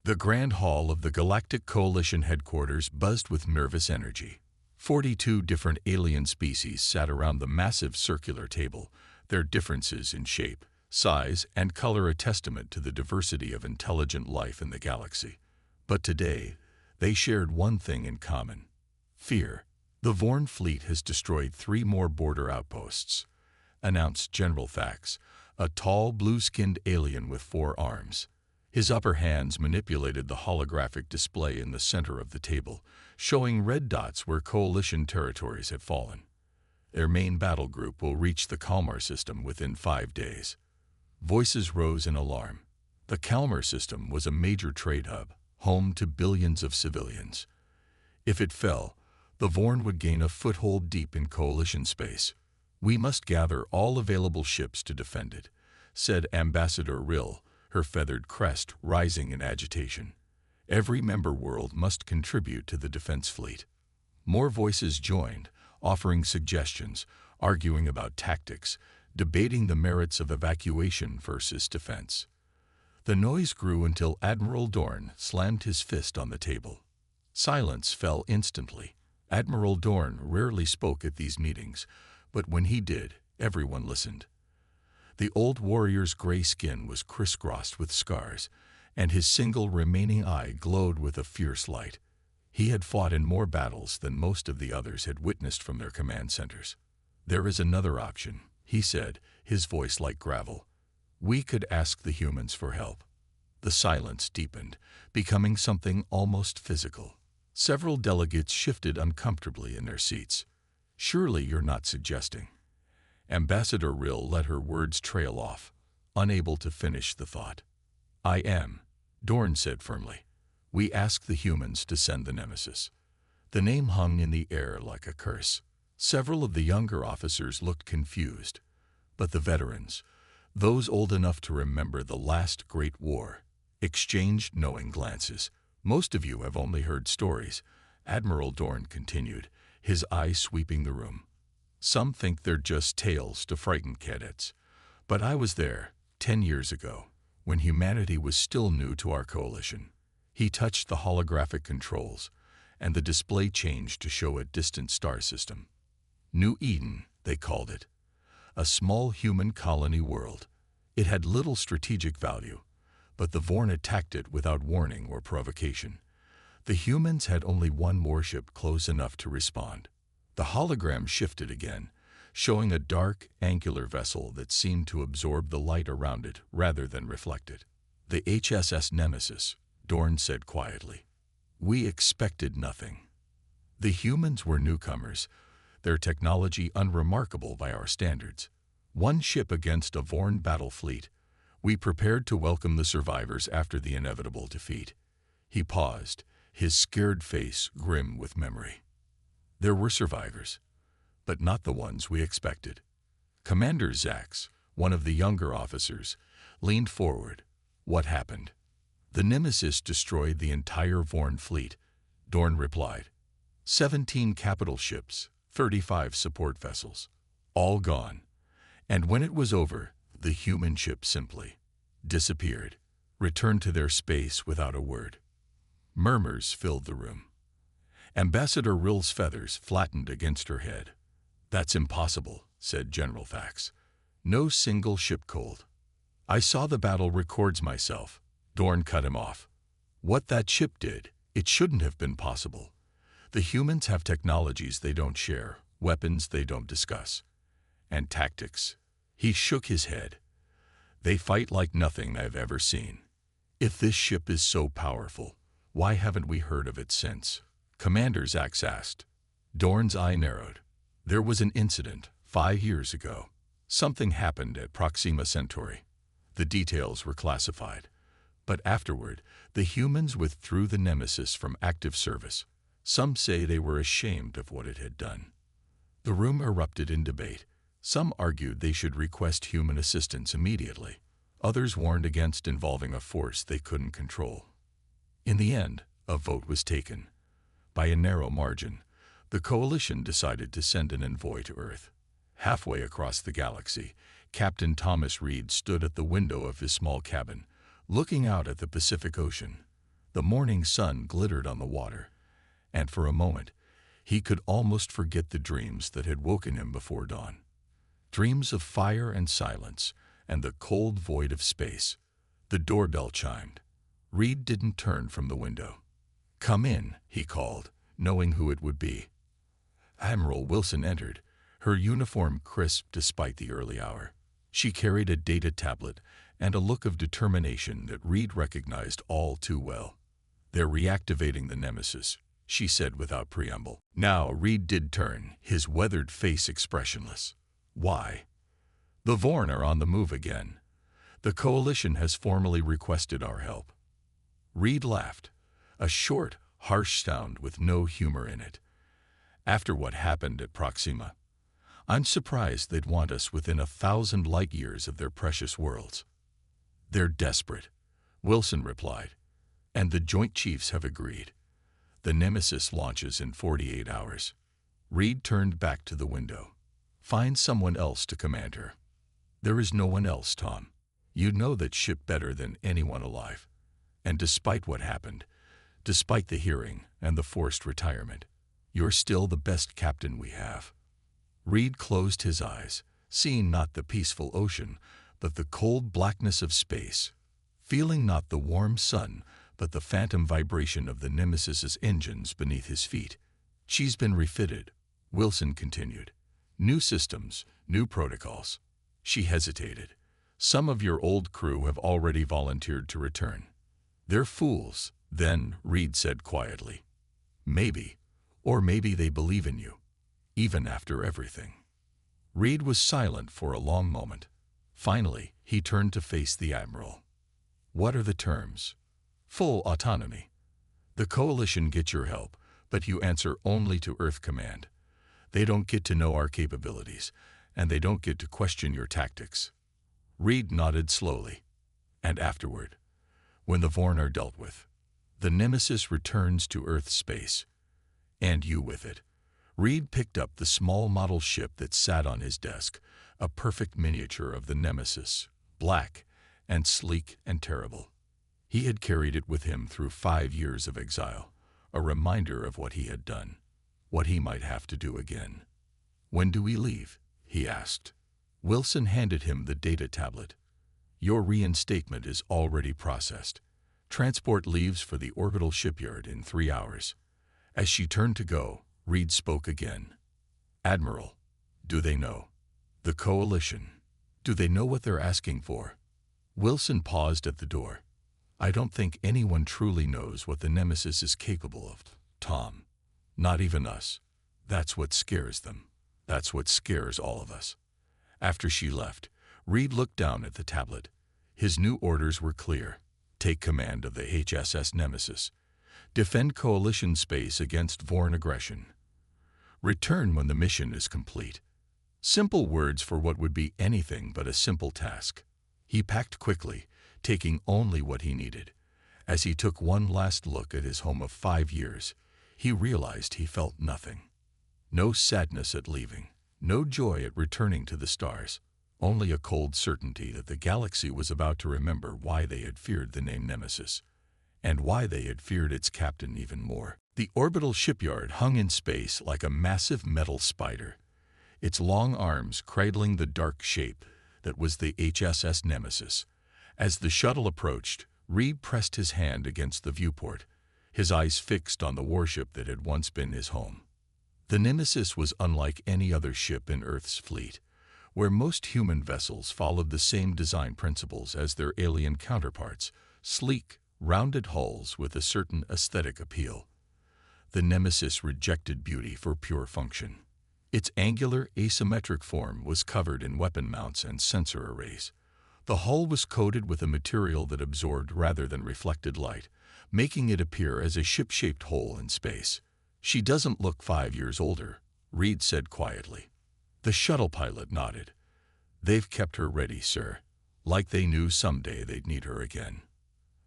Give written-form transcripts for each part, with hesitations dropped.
The Grand Hall of the Galactic Coalition headquarters buzzed with nervous energy. 42 different alien species sat around the massive circular table, their differences in shape, size, and color a testament to the diversity of intelligent life in the galaxy. But today, they shared one thing in common: fear. "The Vorn fleet has destroyed 3 more border outposts," announced General Thax, a tall, blue-skinned alien with 4 arms. His upper hands manipulated the holographic display in the center of the table, showing red dots where Coalition territories had fallen. Their main battle group will reach the Kalmar system within 5 days. Voices rose in alarm. The Kalmar system was a major trade hub, home to billions of civilians. If it fell, the Vorn would gain a foothold deep in Coalition space. "We must gather all available ships to defend it," said Ambassador Rill, her feathered crest rising in agitation. "Every member world must contribute to the defense fleet." More voices joined, offering suggestions, arguing about tactics, debating the merits of evacuation versus defense. The noise grew until Admiral Dorn slammed his fist on the table. Silence fell instantly. Admiral Dorn rarely spoke at these meetings, but when he did, everyone listened. The old warrior's gray skin was crisscrossed with scars, and his single remaining eye glowed with a fierce light. He had fought in more battles than most of the others had witnessed from their command centers. "There is another option," he said, his voice like gravel. "We could ask the humans for help." The silence deepened, becoming something almost physical. Several delegates shifted uncomfortably in their seats. "Surely you're not suggesting..." Ambassador Rill let her words trail off, unable to finish the thought. "I am," Dorn said firmly. "We ask the humans to send the Nemesis." The name hung in the air like a curse. Several of the younger officers looked confused, but the veterans, those old enough to remember the last Great War, exchanged knowing glances. "Most of you have only heard stories," Admiral Dorn continued, his eye sweeping the room. "Some think they're just tales to frighten cadets. But I was there 10 years ago, when humanity was still new to our coalition." He touched the holographic controls, and the display changed to show a distant star system. New Eden, they called it. A small human colony world. It had little strategic value, but the Vorn attacked it without warning or provocation. The humans had only 1 warship close enough to respond. The hologram shifted again, showing a dark, angular vessel that seemed to absorb the light around it rather than reflect it. "The HSS Nemesis," Dorn said quietly. "We expected nothing." The humans were newcomers, their technology unremarkable by our standards. 1 ship against a Vorn battle fleet. We prepared to welcome the survivors after the inevitable defeat. He paused, his scared face grim with memory. There were survivors, but not the ones we expected. Commander Zax, one of the younger officers, leaned forward. "What happened?" "The Nemesis destroyed the entire Vorn fleet," Dorn replied. 17 capital ships, 35 support vessels, all gone. And when it was over, the human ship simply disappeared, returned to their space without a word. Murmurs filled the room. Ambassador Rill's feathers flattened against her head. "That's impossible," said General Thax. "No single ship cold." "I saw the battle records myself," Dorn cut him off. "What that ship did, it shouldn't have been possible. The humans have technologies they don't share, weapons they don't discuss. And tactics." He shook his head. "They fight like nothing I've ever seen. If this ship is so powerful, why haven't we heard of it since?" Commander Zax asked. Dorn's eye narrowed. "There was an incident 5 years ago. Something happened at Proxima Centauri. The details were classified. But afterward, the humans withdrew the Nemesis from active service. Some say they were ashamed of what it had done." The room erupted in debate. Some argued they should request human assistance immediately. Others warned against involving a force they couldn't control. In the end, a vote was taken. By a narrow margin, the coalition decided to send an envoy to Earth. Halfway across the galaxy, Captain Thomas Reed stood at the window of his small cabin, looking out at the Pacific Ocean. The morning sun glittered on the water, and for a moment, he could almost forget the dreams that had woken him before dawn. Dreams of fire and silence, and the cold void of space. The doorbell chimed. Reed didn't turn from the window. "Come in," he called, knowing who it would be. Admiral Wilson entered, her uniform crisp despite the early hour. She carried a data tablet and a look of determination that Reed recognized all too well. "They're reactivating the Nemesis," she said without preamble. Now Reed did turn, his weathered face expressionless. "Why?" "The Vorn are on the move again. The Coalition has formally requested our help." Reed laughed, a short, harsh sound with no humor in it. "After what happened at Proxima, I'm surprised they'd want us within 1,000 light-years of their precious worlds." "They're desperate," Wilson replied, "and the Joint Chiefs have agreed. The Nemesis launches in 48 hours. Reed turned back to the window. "Find someone else to command her." "There is no one else, Tom. You know that ship better than anyone alive. And despite what happened, despite the hearing and the forced retirement, you're still the best captain we have." Reed closed his eyes, seeing not the peaceful ocean, but the cold blackness of space, feeling not the warm sun, but the phantom vibration of the Nemesis's engines beneath his feet. "She's been refitted," Wilson continued. "New systems, new protocols." She hesitated. "Some of your old crew have already volunteered to return." "They're fools, then," Reed said quietly. "Maybe, or maybe they believe in you, even after everything." Reed was silent for a long moment. Finally, he turned to face the Admiral. "What are the terms?" "Full autonomy. The Coalition gets your help, but you answer only to Earth Command. They don't get to know our capabilities, and they don't get to question your tactics." Reed nodded slowly. "And afterward, when the Vorn are dealt with, the Nemesis returns to Earth space. And you with it." Reed picked up the small model ship that sat on his desk, a perfect miniature of the Nemesis, black and sleek and terrible. He had carried it with him through 5 years of exile, a reminder of what he had done, what he might have to do again. "When do we leave?" he asked. Wilson handed him the data tablet. "Your reinstatement is already processed. Transport leaves for the orbital shipyard in 3 hours." As she turned to go, Reed spoke again. "Admiral, do they know? The Coalition, do they know what they're asking for?" Wilson paused at the door. "I don't think anyone truly knows what the Nemesis is capable of, Tom. Not even us. That's what scares them. That's what scares all of us." After she left, Reed looked down at the tablet. His new orders were clear. Take command of the HSS Nemesis. Defend Coalition space against Vorn aggression. Return when the mission is complete. Simple words for what would be anything but a simple task. He packed quickly, taking only what he needed. As he took one last look at his home of 5 years, he realized he felt nothing. No sadness at leaving, no joy at returning to the stars, only a cold certainty that the galaxy was about to remember why they had feared the name Nemesis, and why they had feared its captain even more. The orbital shipyard hung in space like a massive metal spider, its long arms cradling the dark shape that was the HSS Nemesis. As the shuttle approached, Reed pressed his hand against the viewport, his eyes fixed on the warship that had once been his home. The Nemesis was unlike any other ship in Earth's fleet, where most human vessels followed the same design principles as their alien counterparts, sleek, rounded hulls with a certain aesthetic appeal. The Nemesis rejected beauty for pure function. Its angular, asymmetric form was covered in weapon mounts and sensor arrays. The hull was coated with a material that absorbed rather than reflected light, making it appear as a ship-shaped hole in space. "She doesn't look 5 years older," Reed said quietly. The shuttle pilot nodded. "They've kept her ready, sir, like they knew someday they'd need her again."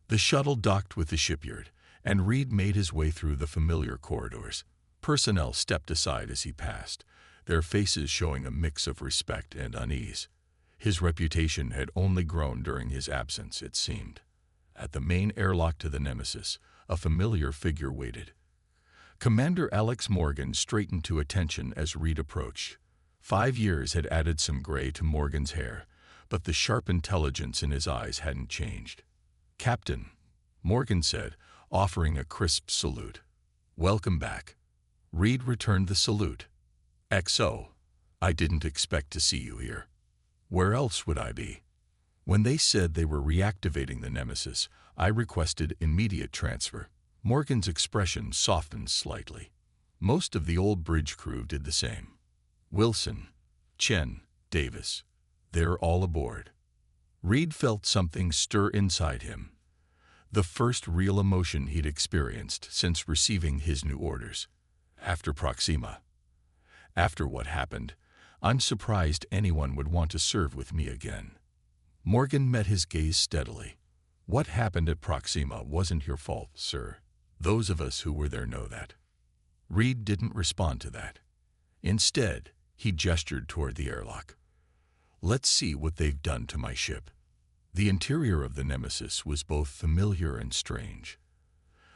The shuttle docked with the shipyard, and Reed made his way through the familiar corridors. Personnel stepped aside as he passed, their faces showing a mix of respect and unease. His reputation had only grown during his absence, it seemed. At the main airlock to the Nemesis, A familiar figure waited. Commander Alex Morgan straightened to attention as Reed approached. 5 years had added some gray to Morgan's hair, but the sharp intelligence in his eyes hadn't changed. "Captain," Morgan said, offering a crisp salute. "Welcome back." Reed returned the salute. "XO, I didn't expect to see you here. Where else would I be?" When they said they were reactivating the Nemesis, I requested immediate transfer. Morgan's expression softened slightly. Most of the old bridge crew did the same. Wilson, Chen, Davis, they're all aboard. Reed felt something stir inside him. The first real emotion he'd experienced since receiving his new orders. After Proxima. After what happened, I'm surprised anyone would want to serve with me again. Morgan met his gaze steadily. "What happened at Proxima wasn't your fault, sir. Those of us who were there know that." Reed didn't respond to that. Instead, he gestured toward the airlock. "Let's see what they've done to my ship." The interior of the Nemesis was both familiar and strange.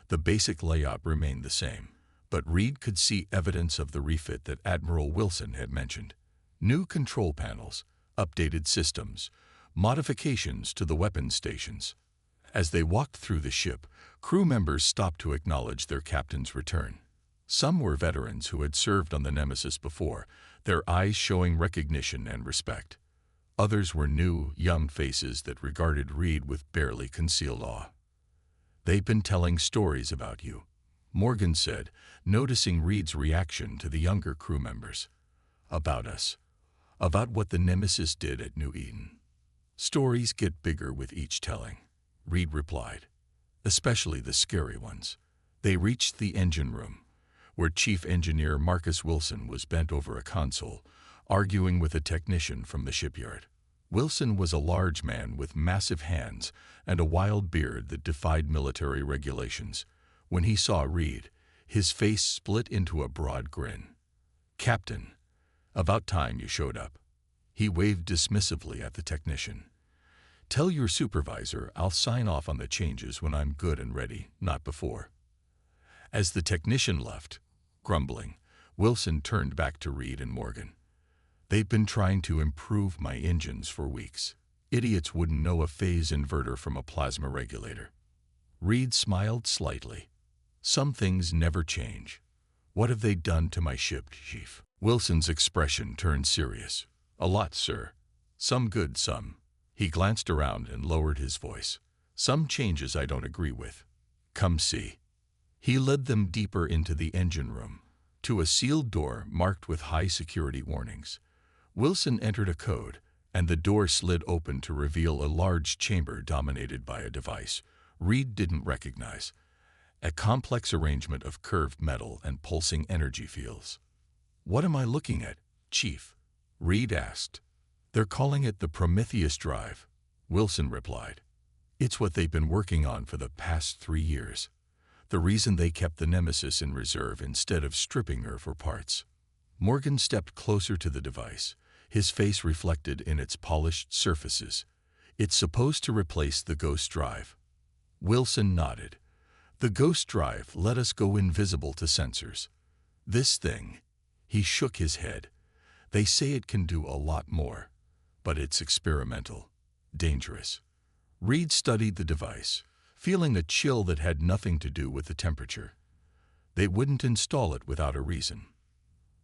The basic layout remained the same, but Reed could see evidence of the refit that Admiral Wilson had mentioned. New control panels, updated systems, modifications to the weapons stations. As they walked through the ship, crew members stopped to acknowledge their captain's return. Some were veterans who had served on the Nemesis before, their eyes showing recognition and respect. Others were new, young faces that regarded Reed with barely concealed awe. "They've been telling stories about you," Morgan said, noticing Reed's reaction to the younger crew members. "About us. About what the Nemesis did at New Eden." "Stories get bigger with each telling," Reed replied. "Especially the scary ones." They reached the engine room, where Chief Engineer Marcus Wilson was bent over a console, arguing with a technician from the shipyard. Wilson was a large man with massive hands and a wild beard that defied military regulations. When he saw Reed, his face split into a broad grin. "Captain, about time you showed up." He waved dismissively at the technician. "Tell your supervisor I'll sign off on the changes when I'm good and ready, not before." As the technician left, grumbling, Wilson turned back to Reed and Morgan. "They've been trying to improve my engines for weeks. Idiots wouldn't know a phase inverter from a plasma regulator." Reed smiled slightly. "Some things never change. What have they done to my ship, Chief?" Wilson's expression turned serious. "A lot, sir. Some good, some." He glanced around and lowered his voice. "Some changes I don't agree with. Come see." He led them deeper into the engine room, to a sealed door marked with high security warnings. Wilson entered a code, and the door slid open to reveal a large chamber dominated by a device Reed didn't recognize. A complex arrangement of curved metal and pulsing energy fields. "What am I looking at, Chief?" Reed asked. "They're calling it the Prometheus Drive," Wilson replied. "It's what they've been working on for the past 3 years. The reason they kept the Nemesis in reserve instead of stripping her for parts." Morgan stepped closer to the device, his face reflected in its polished surfaces. "It's supposed to replace the Ghost Drive." Wilson nodded. "The Ghost Drive let us go invisible to sensors. This thing," he shook his head, "they say it can do a lot more. But it's experimental. Dangerous." Reed studied the device, feeling a chill that had nothing to do with the temperature. They wouldn't install it without a reason.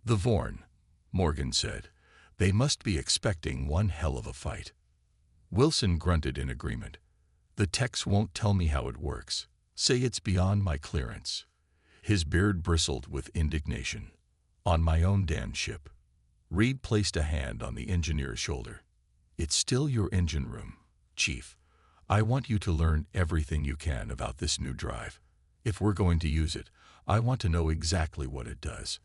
"The Vorn," Morgan said. "They must be expecting one hell of a fight." Wilson grunted in agreement. "The techs won't tell me how it works. Say it's beyond my clearance." His beard bristled with indignation. "On my own damn ship." Reed placed a hand on the engineer's shoulder. "It's still your engine room, Chief. I want you to learn everything you can about this new drive. If we're going to use it, I want to know exactly what it does."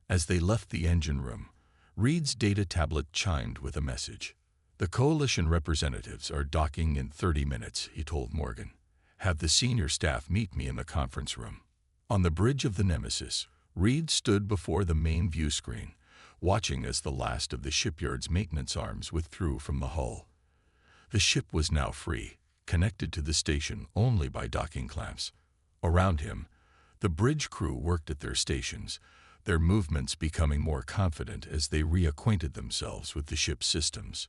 As they left the engine room, Reed's data tablet chimed with a message. "The Coalition representatives are docking in 30 minutes, he told Morgan. "Have the senior staff meet me in the conference room." On the bridge of the Nemesis, Reed stood before the main view screen, watching as the last of the shipyard's maintenance arms withdrew from the hull. The ship was now free, connected to the station only by docking clamps. Around him, the bridge crew worked at their stations, their movements becoming more confident as they reacquainted themselves with the ship's systems.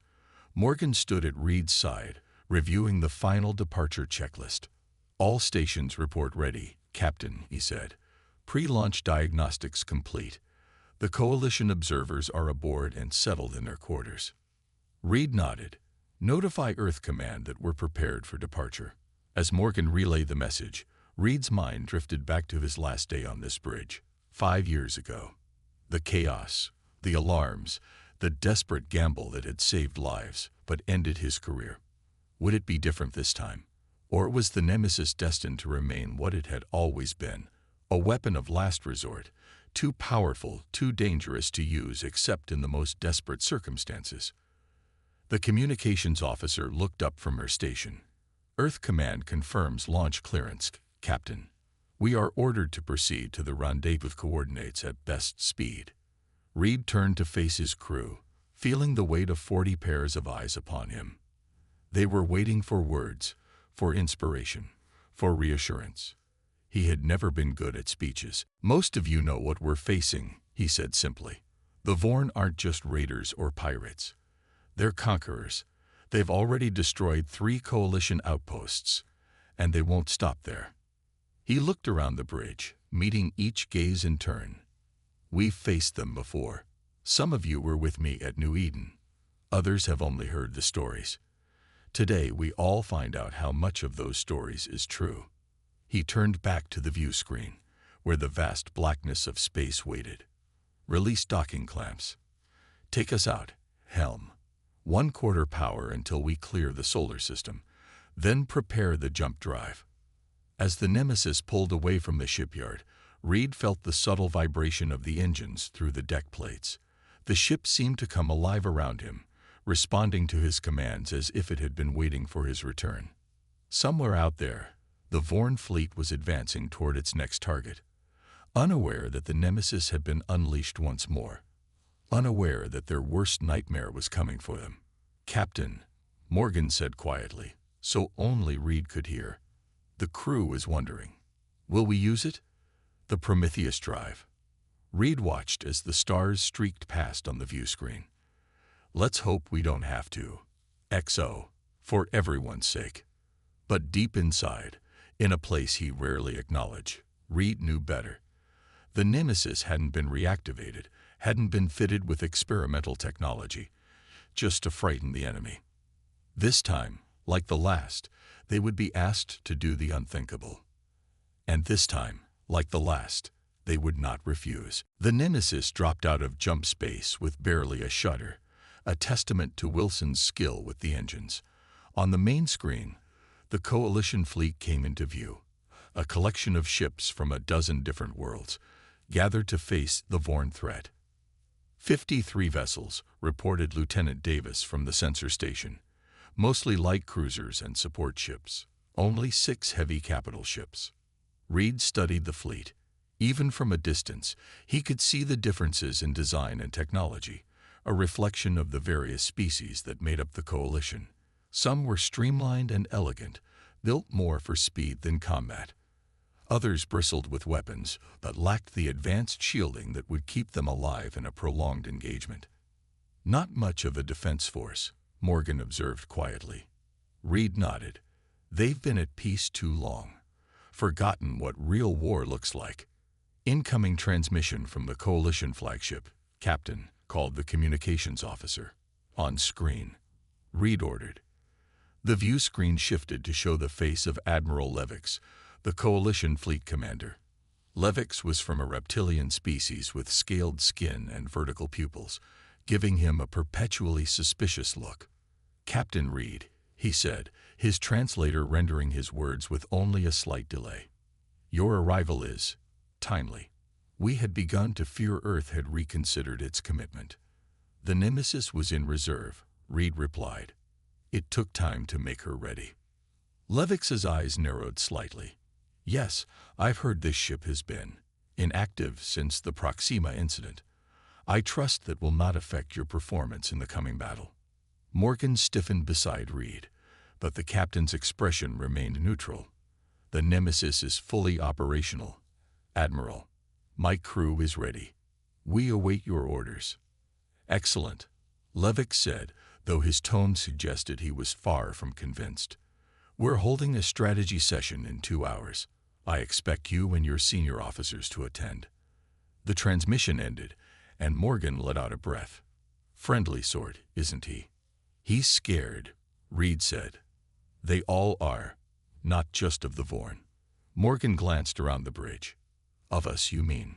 Morgan stood at Reed's side, reviewing the final departure checklist. "All stations report ready, Captain," he said. "Pre-launch diagnostics complete. The Coalition observers are aboard and settled in their quarters." Reed nodded. "Notify Earth Command that we're prepared for departure." As Morgan relayed the message, Reed's mind drifted back to his last day on this bridge, 5 years ago. The chaos, the alarms, the desperate gamble that had saved lives but ended his career. Would it be different this time? Or was the Nemesis destined to remain what it had always been, a weapon of last resort, too powerful, too dangerous to use except in the most desperate circumstances? The communications officer looked up from her station. "Earth Command confirms launch clearance, Captain. We are ordered to proceed to the rendezvous coordinates at best speed." Reed turned to face his crew, feeling the weight of 40 pairs of eyes upon him. They were waiting for words, for inspiration, for reassurance. He had never been good at speeches. "Most of you know what we're facing," he said simply. "The Vorn aren't just raiders or pirates. They're conquerors. They've already destroyed 3 Coalition outposts, and they won't stop there." He looked around the bridge, meeting each gaze in turn. "We've faced them before. Some of you were with me at New Eden. Others have only heard the stories. Today we all find out how much of those stories is true." He turned back to the view screen, where the vast blackness of space waited. "Release docking clamps. Take us out, helm. 1/4 power until we clear the solar system. Then prepare the jump drive." As the Nemesis pulled away from the shipyard, Reed felt the subtle vibration of the engines through the deck plates. The ship seemed to come alive around him, responding to his commands as if it had been waiting for his return. Somewhere out there, the Vorn fleet was advancing toward its next target, unaware that the Nemesis had been unleashed once more, unaware that their worst nightmare was coming for them. "Captain," Morgan said quietly, so only Reed could hear. "The crew is wondering. Will we use it? The Prometheus drive." Reed watched as the stars streaked past on the view screen. "Let's hope we don't have to. XO, for everyone's sake." But deep inside, in a place he rarely acknowledged, Reed knew better. The Nemesis hadn't been reactivated, hadn't been fitted with experimental technology, just to frighten the enemy. This time, like the last, they would be asked to do the unthinkable. And this time, like the last, they would not refuse. The Nemesis dropped out of jump space with barely a shudder, a testament to Wilson's skill with the engines. On the main screen, the Coalition fleet came into view, a collection of ships from a dozen different worlds, gathered to face the Vorn threat. 53 vessels, reported Lieutenant Davis from the sensor station, mostly light cruisers and support ships, only 6 heavy capital ships. Reed studied the fleet. Even from a distance, he could see the differences in design and technology, a reflection of the various species that made up the Coalition. Some were streamlined and elegant, built more for speed than combat. Others bristled with weapons, but lacked the advanced shielding that would keep them alive in a prolonged engagement. "Not much of a defense force," Morgan observed quietly. Reed nodded. "They've been at peace too long. Forgotten what real war looks like." "Incoming transmission from the Coalition flagship, Captain," called the communications officer. "On screen," Reed ordered. The view screen shifted to show the face of Admiral Levix, the Coalition fleet commander. Levix was from a reptilian species with scaled skin and vertical pupils, giving him a perpetually suspicious look. "Captain Reed," he said, his translator rendering his words with only a slight delay. "Your arrival is timely. We had begun to fear Earth had reconsidered its commitment." "The Nemesis was in reserve," Reed replied. "It took time to make her ready." Levix's eyes narrowed slightly. "Yes, I've heard this ship has been inactive since the Proxima incident. I trust that will not affect your performance in the coming battle." Morgan stiffened beside Reed, but the captain's expression remained neutral. The Nemesis is fully operational. Admiral, my crew is ready. We await your orders. Excellent, Levick said, though his tone suggested he was far from convinced. We're holding a strategy session in 2 hours. I expect you and your senior officers to attend. The transmission ended, and Morgan let out a breath. Friendly sort, isn't he? He's scared, Reed said. They all are, not just of the Vorn. Morgan glanced around the bridge. Of us, you mean?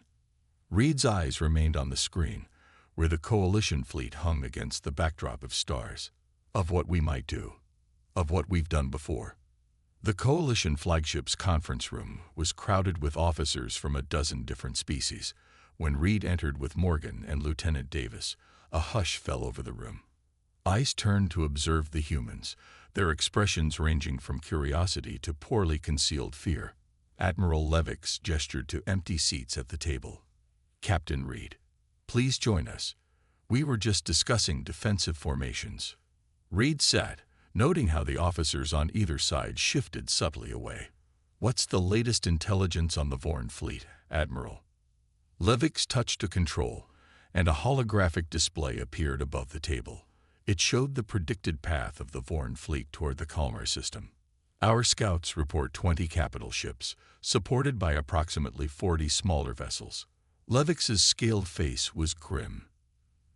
Reed's eyes remained on the screen, where the Coalition fleet hung against the backdrop of stars. Of what we might do. Of what we've done before. The Coalition flagship's conference room was crowded with officers from a dozen different species. When Reed entered with Morgan and Lieutenant Davis, a hush fell over the room. Eyes turned to observe the humans, their expressions ranging from curiosity to poorly concealed fear. Admiral Levick gestured to empty seats at the table. Captain Reed, please join us. We were just discussing defensive formations. Reed sat, noting how the officers on either side shifted subtly away. What's the latest intelligence on the Vorn fleet, Admiral? Levick touched a control, and a holographic display appeared above the table. It showed the predicted path of the Vorn fleet toward the Kalmar system. Our scouts report 20 capital ships, supported by approximately 40 smaller vessels. Levick's scaled face was grim.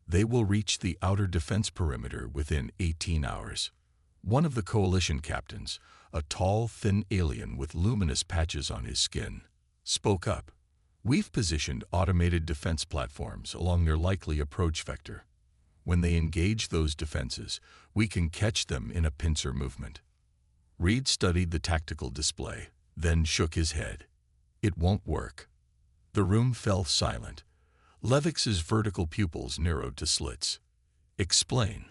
They will reach the outer defense perimeter within 18 hours. One of the Coalition captains, a tall, thin alien with luminous patches on his skin, spoke up. We've positioned automated defense platforms along their likely approach vector. When they engage those defenses, we can catch them in a pincer movement. Reed studied the tactical display, then shook his head. It won't work. The room fell silent. Levick's vertical pupils narrowed to slits. Explain.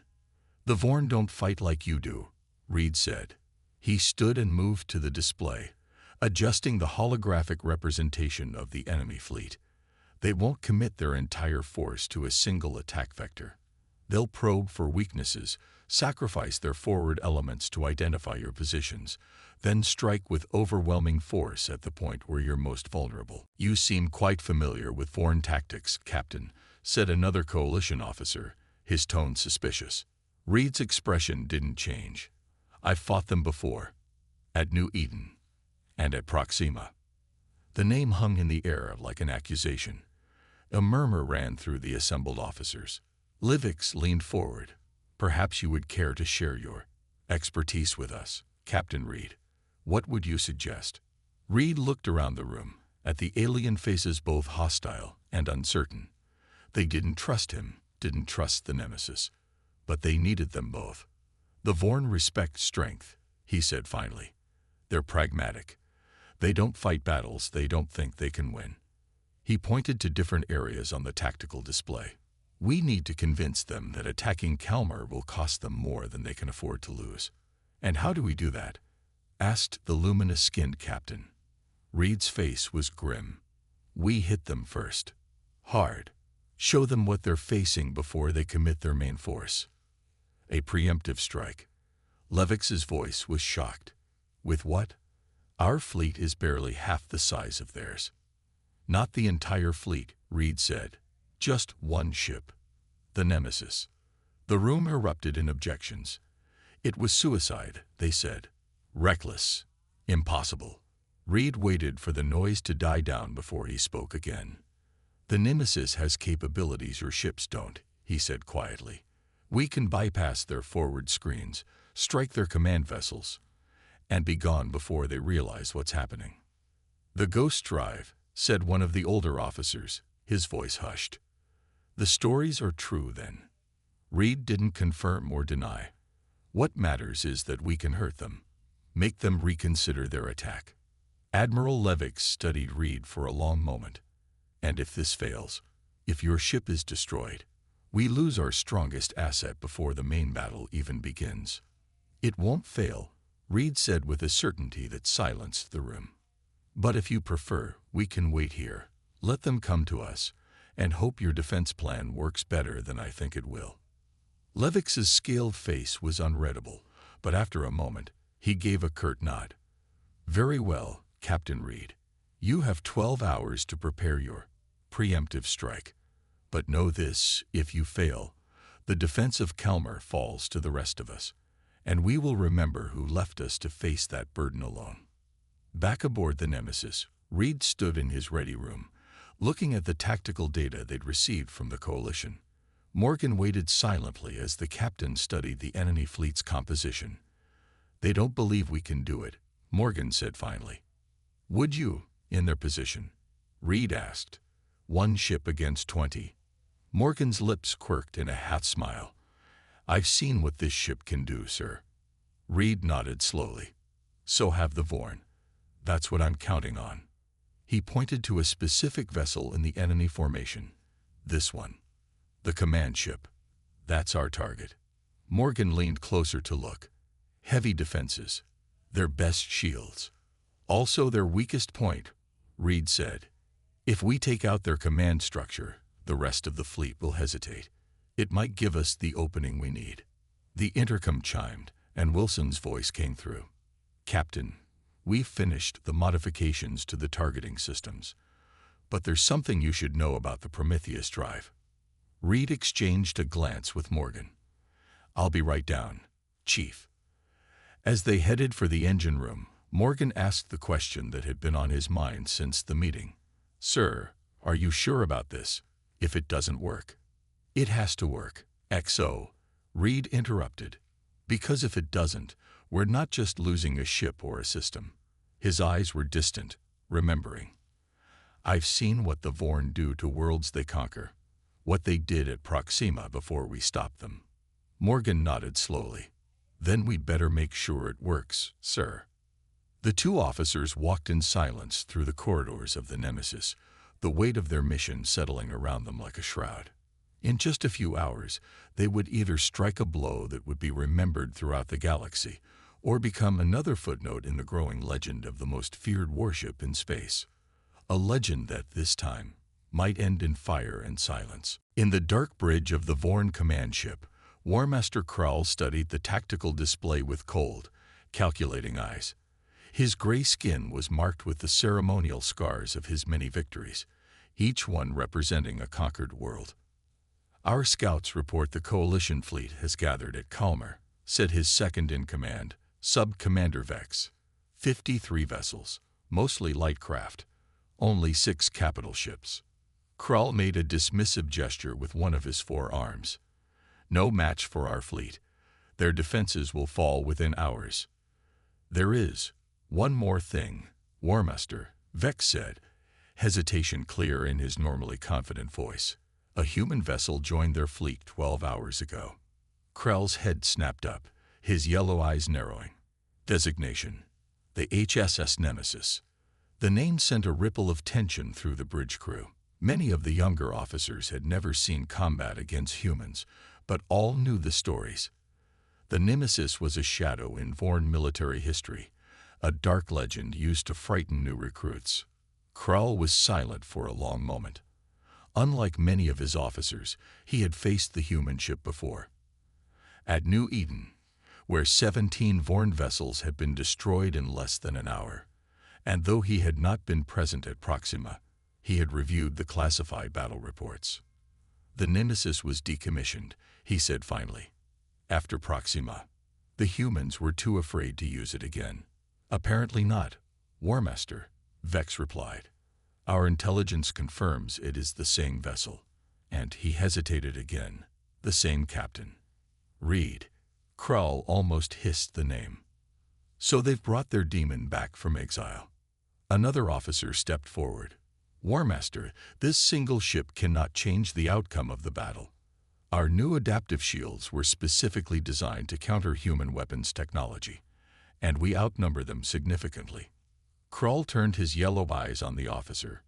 The Vorn don't fight like you do, Reed said. He stood and moved to the display, adjusting the holographic representation of the enemy fleet. They won't commit their entire force to a single attack vector. They'll probe for weaknesses, sacrifice their forward elements to identify your positions, then strike with overwhelming force at the point where you're most vulnerable. You seem quite familiar with Vorn tactics, Captain, said another Coalition officer, his tone suspicious. Reed's expression didn't change. I've fought them before. At New Eden. And at Proxima. The name hung in the air like an accusation. A murmur ran through the assembled officers. Levick leaned forward. Perhaps you would care to share your expertise with us, Captain Reed. What would you suggest? Reed looked around the room, at the alien faces both hostile and uncertain. They didn't trust him, didn't trust the Nemesis. But they needed them both. The Vorn respect strength, he said finally. They're pragmatic. They don't fight battles they don't think they can win. He pointed to different areas on the tactical display. We need to convince them that attacking Kalmar will cost them more than they can afford to lose. And how do we do that? Asked the luminous-skinned captain. Reed's face was grim. We hit them first. Hard. Show them what they're facing before they commit their main force. A preemptive strike. Levick's voice was shocked. With what? Our fleet is barely half the size of theirs. Not the entire fleet, Reed said. Just one ship. The Nemesis. The room erupted in objections. It was suicide, they said. Reckless. Impossible. Reed waited for the noise to die down before he spoke again. The Nemesis has capabilities your ships don't, he said quietly. We can bypass their forward screens, strike their command vessels, and be gone before they realize what's happening. The Ghost Drive, said one of the older officers, his voice hushed. The stories are true, then. Reed didn't confirm or deny. What matters is that we can hurt them, make them reconsider their attack. Admiral Levick studied Reed for a long moment. And if this fails, if your ship is destroyed, we lose our strongest asset before the main battle even begins. It won't fail, Reed said with a certainty that silenced the room. But if you prefer, we can wait here. Let them come to us, and hope your defense plan works better than I think it will. Levick's scaled face was unreadable, but after a moment, he gave a curt nod. Very well, Captain Reed. You have 12 hours to prepare your preemptive strike. But know this, if you fail, the defense of Kalmar falls to the rest of us, and we will remember who left us to face that burden alone. Back aboard the Nemesis, Reed stood in his ready room, looking at the tactical data they'd received from the Coalition. Morgan waited silently as the captain studied the enemy fleet's composition. They don't believe we can do it, Morgan said finally. Would you, in their position? Reed asked. 1 ship against 20. Morgan's lips quirked in a half smile. I've seen what this ship can do, sir. Reed nodded slowly. So have the Vorn. That's what I'm counting on. He pointed to a specific vessel in the enemy formation. This one. The command ship. That's our target. Morgan leaned closer to look. Heavy defenses. Their best shields. Also their weakest point, Reed said. If we take out their command structure, the rest of the fleet will hesitate. It might give us the opening we need. The intercom chimed, and Wilson's voice came through. Captain, we've finished the modifications to the targeting systems. But there's something you should know about the Prometheus drive. Reed exchanged a glance with Morgan. I'll be right down, Chief. As they headed for the engine room, Morgan asked the question that had been on his mind since the meeting. Sir, are you sure about this? If it doesn't work. It has to work, XO, Reed interrupted. Because if it doesn't, we're not just losing a ship or a system. His eyes were distant, remembering. I've seen what the Vorn do to worlds they conquer. What they did at Proxima before we stopped them. Morgan nodded slowly. Then we'd better make sure it works, sir. The 2 officers walked in silence through the corridors of the Nemesis, the weight of their mission settling around them like a shroud. In just a few hours, they would either strike a blow that would be remembered throughout the galaxy, or become another footnote in the growing legend of the most feared warship in space. A legend that, this time, might end in fire and silence. In the dark bridge of the Vorn command ship, War Master Krall studied the tactical display with cold, calculating eyes. His gray skin was marked with the ceremonial scars of his many victories, each one representing a conquered world. Our scouts report the Coalition fleet has gathered at Kalmar, said his second-in-command, Sub-Commander Vex. 53 vessels, mostly light craft, only 6 capital ships. Krall made a dismissive gesture with one of his 4 arms. No match for our fleet. Their defenses will fall within hours. There is one more thing, War Master, Vex said, hesitation clear in his normally confident voice. A human vessel joined their fleet 12 hours ago. Krell's head snapped up, his yellow eyes narrowing. Designation: the HSS Nemesis. The name sent a ripple of tension through the bridge crew. Many of the younger officers had never seen combat against humans, but all knew the stories. The Nemesis was a shadow in Vorn military history, a dark legend used to frighten new recruits. Krall was silent for a long moment. Unlike many of his officers, he had faced the human ship before. At New Eden, where 17 Vorn vessels had been destroyed in less than an hour, and though he had not been present at Proxima, he had reviewed the classified battle reports. The Nemesis was decommissioned, he said finally. After Proxima, the humans were too afraid to use it again. Apparently not, War Master, Vex replied. Our intelligence confirms it is the same vessel. And he hesitated again. The same captain. Reed. Krall almost hissed the name. So they've brought their demon back from exile. Another officer stepped forward. War Master, this single ship cannot change the outcome of the battle. Our new adaptive shields were specifically designed to counter human weapons technology, and we outnumber them significantly. Krall turned his yellow eyes on the officer.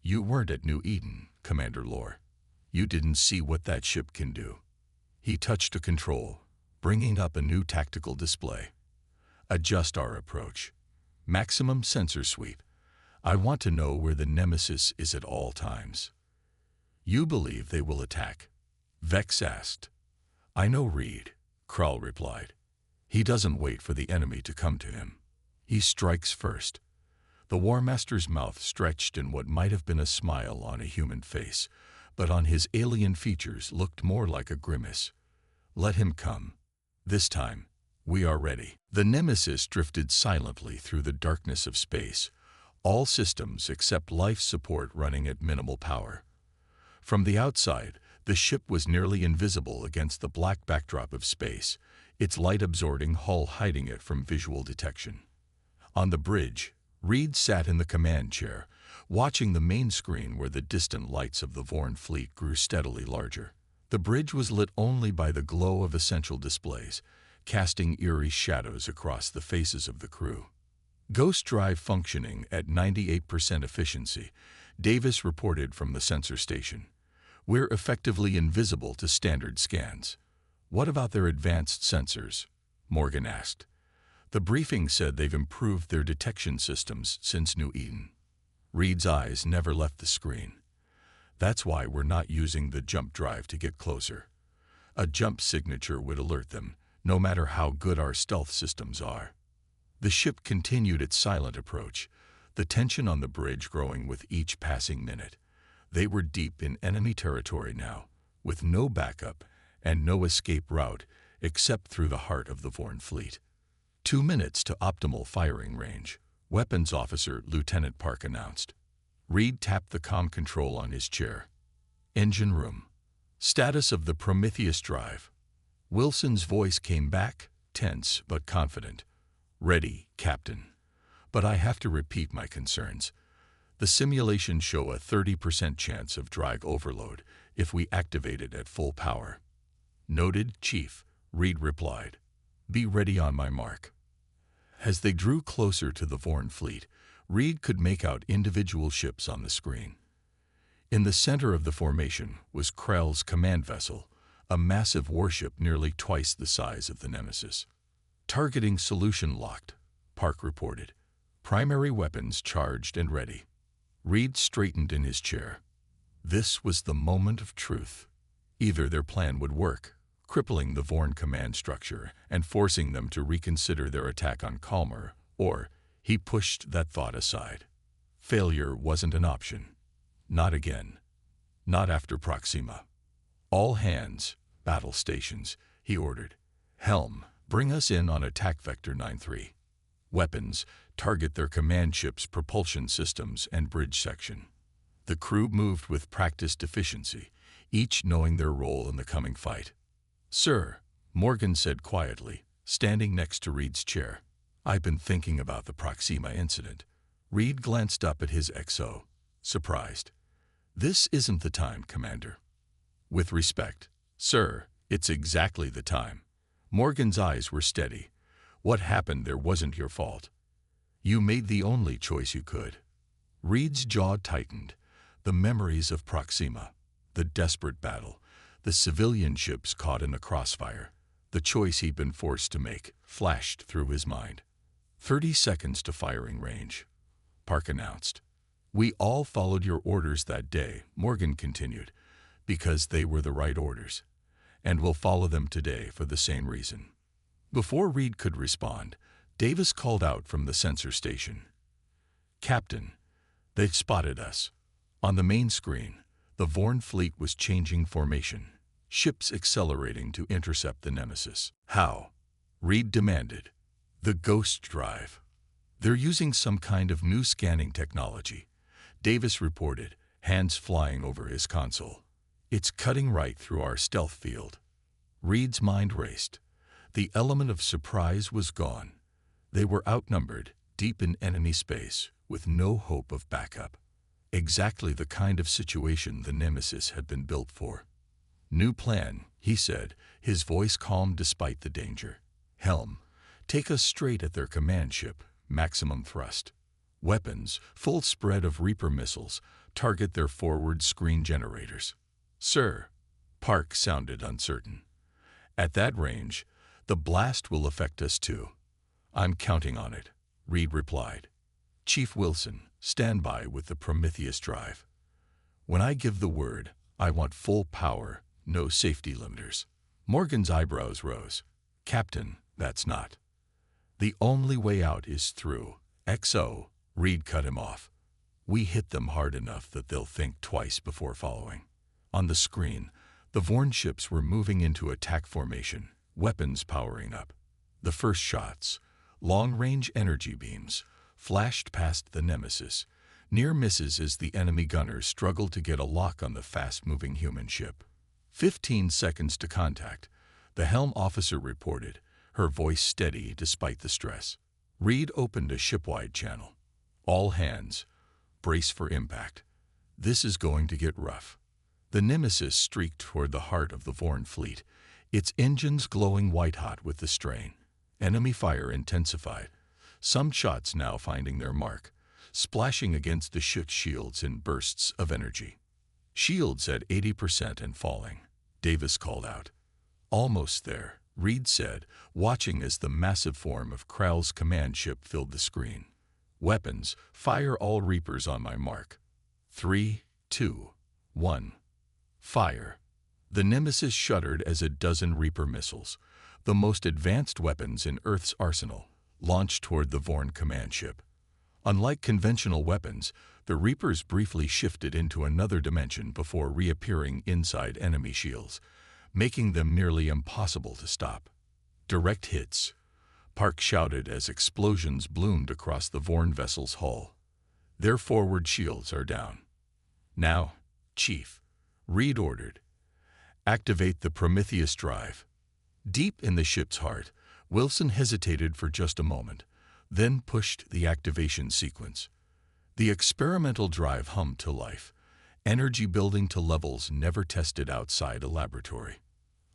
You weren't at New Eden, Commander Lore. You didn't see what that ship can do. He touched a control, bringing up a new tactical display. Adjust our approach. Maximum sensor sweep. I want to know where the Nemesis is at all times. You believe they will attack? Vex asked. I know Reed, Krall replied. He doesn't wait for the enemy to come to him. He strikes first. The War Master's mouth stretched in what might have been a smile on a human face, but on his alien features looked more like a grimace. Let him come. This time, we are ready. The Nemesis drifted silently through the darkness of space, all systems except life support running at minimal power. From the outside, the ship was nearly invisible against the black backdrop of space, its light-absorbing hull hiding it from visual detection. On the bridge, Reed sat in the command chair, watching the main screen where the distant lights of the Vorn fleet grew steadily larger. The bridge was lit only by the glow of essential displays, casting eerie shadows across the faces of the crew. Ghost drive functioning at 98% efficiency, Davis reported from the sensor station. We're effectively invisible to standard scans. What about their advanced sensors? Morgan asked. The briefing said they've improved their detection systems since New Eden. Reed's eyes never left the screen. That's why we're not using the jump drive to get closer. A jump signature would alert them, no matter how good our stealth systems are. The ship continued its silent approach, the tension on the bridge growing with each passing minute. They were deep in enemy territory now, with no backup and no escape route except through the heart of the Vorn fleet. 2 minutes to optimal firing range, Weapons Officer Lieutenant Park announced. Reed tapped the comm control on his chair. Engine room. Status of the Prometheus drive. Wilson's voice came back, tense but confident. Ready, Captain. But I have to repeat my concerns. The simulations show a 30% chance of drive overload if we activate it at full power. Noted, Chief, Reed replied. Be ready on my mark. As they drew closer to the Vorn fleet, Reed could make out individual ships on the screen. In the center of the formation was Krell's command vessel, a massive warship nearly twice the size of the Nemesis. Targeting solution locked, Park reported. Primary weapons charged and ready. Reed straightened in his chair. This was the moment of truth. Either their plan would work, crippling the Vorn command structure and forcing them to reconsider their attack on Kalmar, or he pushed that thought aside. Failure wasn't an option. Not again. Not after Proxima. All hands, battle stations, he ordered. Helm, bring us in on attack vector 9-3. Weapons, target their command ship's propulsion systems and bridge section. The crew moved with practiced efficiency, each knowing their role in the coming fight. Sir, Morgan said quietly, standing next to Reed's chair. I've been thinking about the Proxima incident. Reed glanced up at his XO, surprised. This isn't the time, Commander. With respect, sir, it's exactly the time. Morgan's eyes were steady. What happened there wasn't your fault. You made the only choice you could. Reed's jaw tightened. The memories of Proxima, the desperate battle, the civilian ships caught in the crossfire, the choice he'd been forced to make, flashed through his mind. 30 seconds to firing range, Park announced. We all followed your orders that day, Morgan continued, because they were the right orders, and we'll follow them today for the same reason. Before Reed could respond, Davis called out from the sensor station. Captain, they've spotted us. On the main screen, the Vorn fleet was changing formation, ships accelerating to intercept the Nemesis. How? Reed demanded. The Ghost Drive. They're using some kind of new scanning technology, Davis reported, hands flying over his console. It's cutting right through our stealth field. Reed's mind raced. The element of surprise was gone. They were outnumbered, deep in enemy space, with no hope of backup. Exactly the kind of situation the Nemesis had been built for. New plan, he said, his voice calm despite the danger. Helm, take us straight at their command ship, maximum thrust. Weapons, full spread of Reaper missiles, target their forward screen generators. Sir, Park sounded uncertain. At that range, the blast will affect us too. I'm counting on it, Reed replied. Chief Wilson, stand by with the Prometheus drive. When I give the word, I want full power, no safety limiters. Morgan's eyebrows rose. Captain, that's not. The only way out is through. XO, Reed cut him off. We hit them hard enough that they'll think twice before following. On the screen, the Vorn ships were moving into attack formation, weapons powering up. The first shots, long-range energy beams, flashed past the Nemesis, near misses as the enemy gunners struggled to get a lock on the fast-moving human ship. 15 seconds to contact, the helm officer reported, her voice steady despite the stress. Reed opened a ship-wide channel. All hands, brace for impact. This is going to get rough. The Nemesis streaked toward the heart of the Vorn fleet, its engines glowing white-hot with the strain. Enemy fire intensified, some shots now finding their mark, splashing against the ship's shields in bursts of energy. Shields at 80% and falling, Davis called out. Almost there, Reed said, watching as the massive form of Krell's command ship filled the screen. Weapons, fire all Reapers on my mark. 3, 2, 1. Fire. The Nemesis shuddered as a dozen Reaper missiles, the most advanced weapons in Earth's arsenal, launched toward the Vorn command ship. Unlike conventional weapons, the Reapers briefly shifted into another dimension before reappearing inside enemy shields, making them nearly impossible to stop. Direct hits. Park shouted as explosions bloomed across the Vorn vessel's hull. Their forward shields are down. Now, Chief, Reed ordered. Activate the Prometheus drive. Deep in the ship's heart, Wilson hesitated for just a moment, then pushed the activation sequence. The experimental drive hummed to life, energy building to levels never tested outside a laboratory.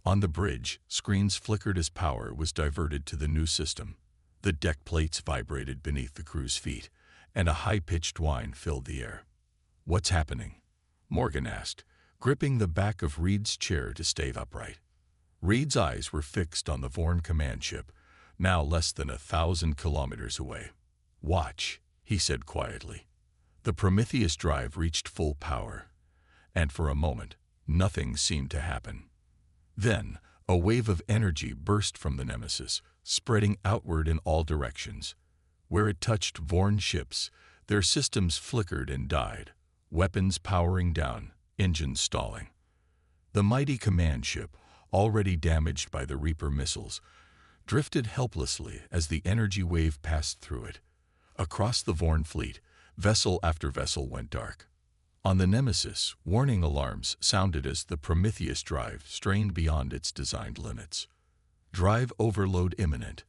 On the bridge, screens flickered as power was diverted to the new system. The deck plates vibrated beneath the crew's feet, and a high-pitched whine filled the air. "What's happening?" Morgan asked, gripping the back of Reed's chair to stay upright. Reed's eyes were fixed on the Vorn command ship, now less than 1,000 kilometers away. "Watch," he said quietly. The Prometheus drive reached full power, and for a moment, nothing seemed to happen. Then, a wave of energy burst from the Nemesis, spreading outward in all directions. Where it touched Vorn ships, their systems flickered and died, weapons powering down, engines stalling. The mighty command ship, already damaged by the Reaper missiles, drifted helplessly as the energy wave passed through it. Across the Vorn fleet, vessel after vessel went dark. On the Nemesis, warning alarms sounded as the Prometheus drive strained beyond its designed limits. "Drive overload imminent."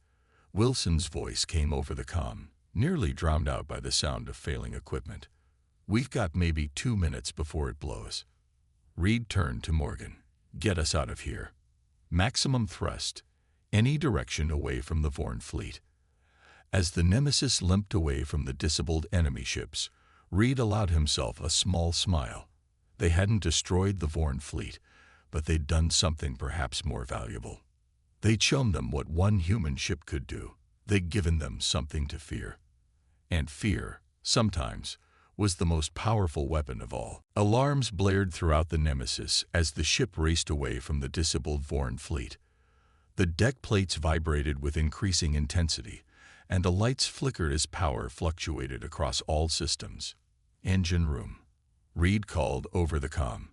Wilson's voice came over the comm, nearly drowned out by the sound of failing equipment. "We've got maybe 2 minutes before it blows." Reed turned to Morgan. "Get us out of here. Maximum thrust, any direction away from the Vorn fleet." As the Nemesis limped away from the disabled enemy ships, Reed allowed himself a small smile. They hadn't destroyed the Vorn fleet, but they'd done something perhaps more valuable. They'd shown them what one human ship could do. They'd given them something to fear. And fear, sometimes, was the most powerful weapon of all. Alarms blared throughout the Nemesis as the ship raced away from the disabled Vorn fleet. The deck plates vibrated with increasing intensity, and the lights flickered as power fluctuated across all systems. "Engine room," Reed called over the comm.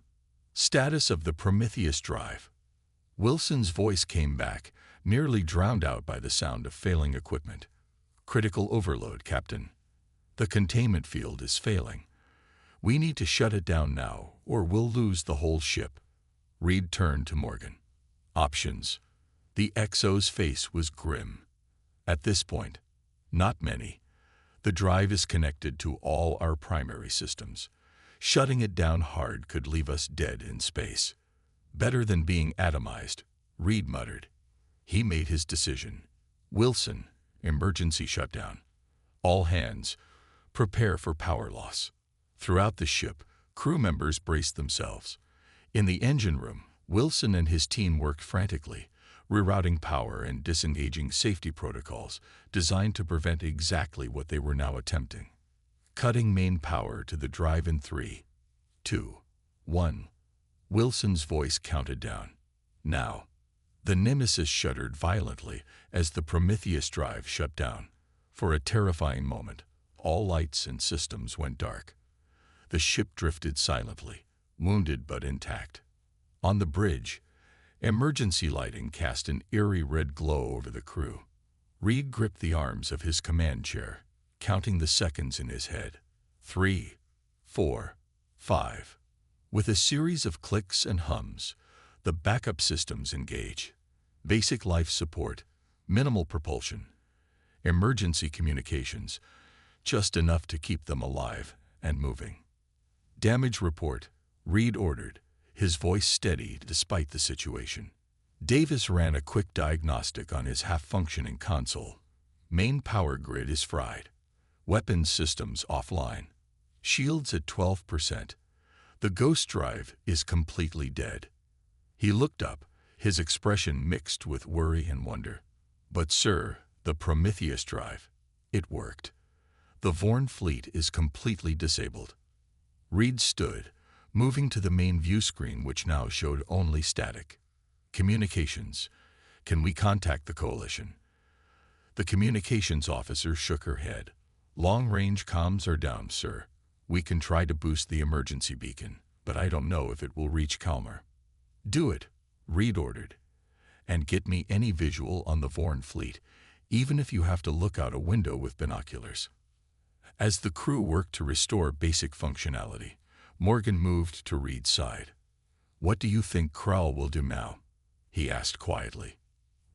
"Status of the Prometheus drive." Wilson's voice came back, nearly drowned out by the sound of failing equipment. "Critical overload, Captain. The containment field is failing. We need to shut it down now, or we'll lose the whole ship." Reed turned to Morgan. "Options." The XO's face was grim. "At this point, not many. The drive is connected to all our primary systems. Shutting it down hard could leave us dead in space." "Better than being atomized," Reed muttered. He made his decision. "Wilson, emergency shutdown. All hands, prepare for power loss." Throughout the ship, crew members braced themselves. In the engine room, Wilson and his team worked frantically, rerouting power and disengaging safety protocols designed to prevent exactly what they were now attempting. Cutting main power to the drive in 3, 2, 1. Wilson's voice counted down. "Now." The Nemesis shuddered violently as the Prometheus drive shut down. For a terrifying moment, all lights and systems went dark. The ship drifted silently, wounded but intact. On the bridge, emergency lighting cast an eerie red glow over the crew. Reed gripped the arms of his command chair, counting the seconds in his head. 3, 4, 5. With a series of clicks and hums, the backup systems engage. Basic life support, minimal propulsion, emergency communications, just enough to keep them alive and moving. Damage report, Reed ordered, his voice steady despite the situation. Davis ran a quick diagnostic on his half-functioning console. Main power grid is fried. Weapons systems offline. Shields at 12%. The ghost drive is completely dead. He looked up, his expression mixed with worry and wonder. But sir, the Prometheus drive, it worked. The Vorn fleet is completely disabled. Reed stood, moving to the main view screen which now showed only static. Communications. Can we contact the Coalition? The communications officer shook her head. Long-range comms are down, sir. We can try to boost the emergency beacon, but I don't know if it will reach Kalmar. Do it, Reed ordered. And get me any visual on the Vorn fleet, even if you have to look out a window with binoculars. As the crew worked to restore basic functionality, Morgan moved to Reed's side. What do you think Krell will do now? He asked quietly.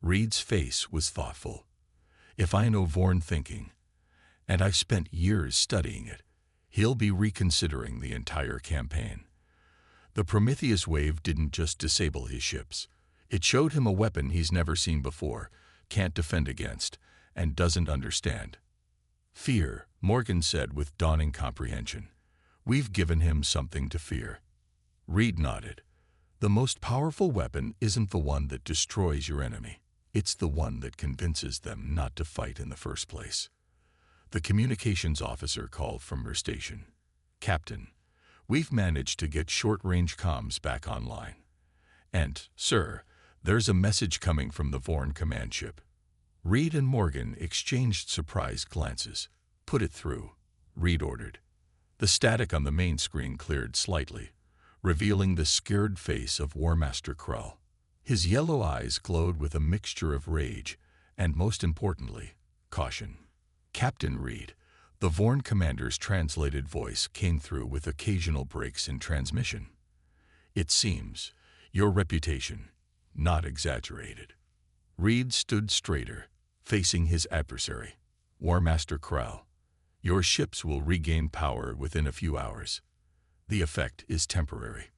Reed's face was thoughtful. If I know Vorn thinking, and I've spent years studying it, he'll be reconsidering the entire campaign. The Prometheus wave didn't just disable his ships. It showed him a weapon he's never seen before, can't defend against, and doesn't understand. Fear, Morgan said with dawning comprehension. We've given him something to fear. Reed nodded. The most powerful weapon isn't the one that destroys your enemy. It's the one that convinces them not to fight in the first place. The communications officer called from her station. Captain, we've managed to get short-range comms back online. And, sir, there's a message coming from the Vorn command ship. Reed and Morgan exchanged surprised glances. Put it through, Reed ordered. The static on the main screen cleared slightly, revealing the scared face of War Master Krell. His yellow eyes glowed with a mixture of rage and, most importantly, caution. Captain Reed, the Vorn commander's translated voice came through with occasional breaks in transmission. It seems your reputation, not exaggerated. Reed stood straighter, facing his adversary. War Master Krell, your ships will regain power within a few hours. The effect is temporary.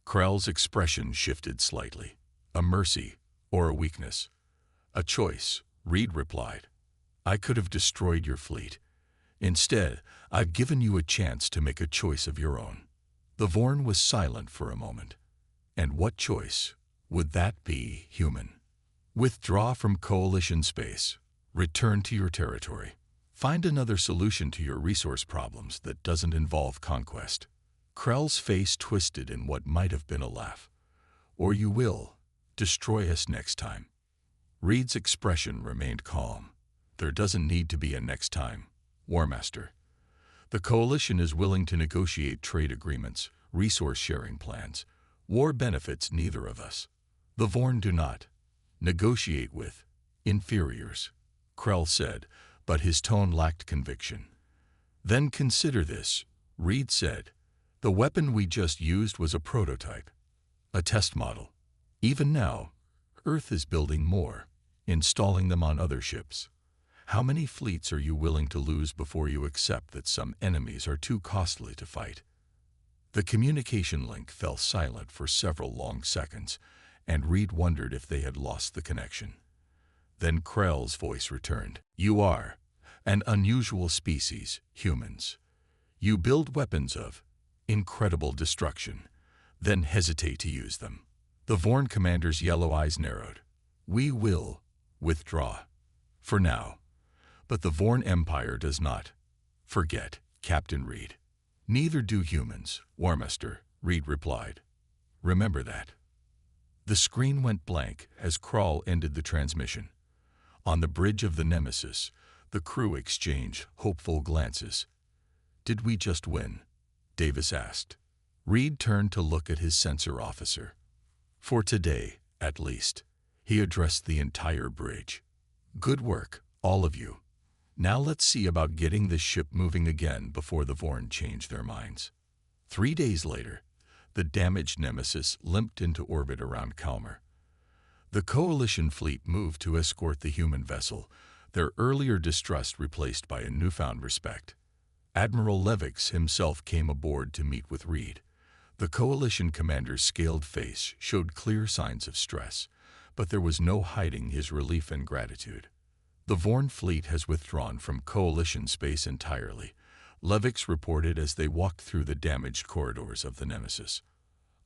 Krell's expression shifted slightly. A mercy or a weakness? A choice, Reed replied. I could have destroyed your fleet. Instead, I've given you a chance to make a choice of your own. The Vorn was silent for a moment. And what choice would that be, human? Withdraw from Coalition space. Return to your territory. Find another solution to your resource problems that doesn't involve conquest. Krell's face twisted in what might have been a laugh. Or you will destroy us next time. Reed's expression remained calm. There doesn't need to be a next time, War Master. The Coalition is willing to negotiate trade agreements, resource-sharing plans. War benefits neither of us. The Vorn do not negotiate with inferiors, Krell said, but his tone lacked conviction. Then consider this, Reed said. The weapon we just used was a prototype, a test model. Even now, Earth is building more, installing them on other ships. How many fleets are you willing to lose before you accept that some enemies are too costly to fight? The communication link fell silent for several long seconds, and Reed wondered if they had lost the connection. Then Krell's voice returned. You are an unusual species, humans. You build weapons of incredible destruction, then hesitate to use them. The Vorn commander's yellow eyes narrowed. We will withdraw. For now. But the Vorn Empire does not forget, Captain Reed. Neither do humans, War Master, Reed replied. Remember that. The screen went blank as Krall ended the transmission. On the bridge of the Nemesis, the crew exchanged hopeful glances. "Did we just win?" Davis asked. Reed turned to look at his sensor officer. "For today, at least," he addressed the entire bridge. "Good work, all of you. Now let's see about getting this ship moving again before the Vorn change their minds." 3 days later, the damaged Nemesis limped into orbit around Kalmar. The Coalition fleet moved to escort the human vessel, their earlier distrust replaced by a newfound respect. Admiral Levix himself came aboard to meet with Reed. The Coalition commander's scaled face showed clear signs of stress, but there was no hiding his relief and gratitude. "The Vorn fleet has withdrawn from Coalition space entirely," Levix reported as they walked through the damaged corridors of the Nemesis.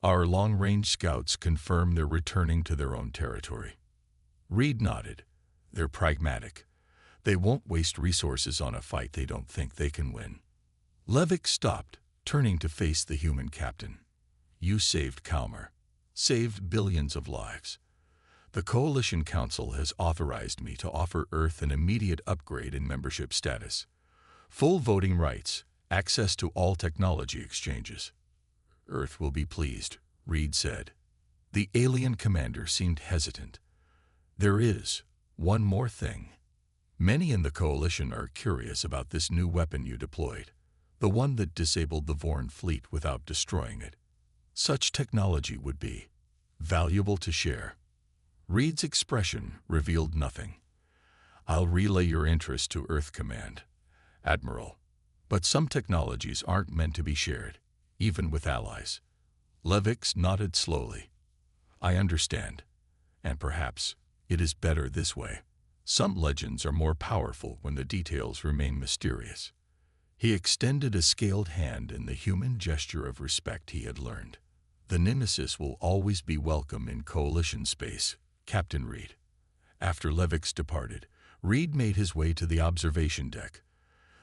"Our long-range scouts confirm they're returning to their own territory." Reed nodded. "They're pragmatic. They won't waste resources on a fight they don't think they can win." Levix stopped, turning to face the human captain. "You saved Kalmar. Saved billions of lives. The Coalition Council has authorized me to offer Earth an immediate upgrade in membership status. Full voting rights, access to all technology exchanges." "Earth will be pleased," Reed said. The alien commander seemed hesitant. "There is one more thing. Many in the Coalition are curious about this new weapon you deployed, the one that disabled the Vorn fleet without destroying it. Such technology would be valuable to share." Reed's expression revealed nothing. "I'll relay your interest to Earth Command, Admiral, but some technologies aren't meant to be shared, even with allies." Levix nodded slowly. "I understand, and perhaps it is better this way. Some legends are more powerful when the details remain mysterious." He extended a scaled hand in the human gesture of respect he had learned. "The Nemesis will always be welcome in Coalition space, Captain Reed." After Levix departed, Reed made his way to the observation deck.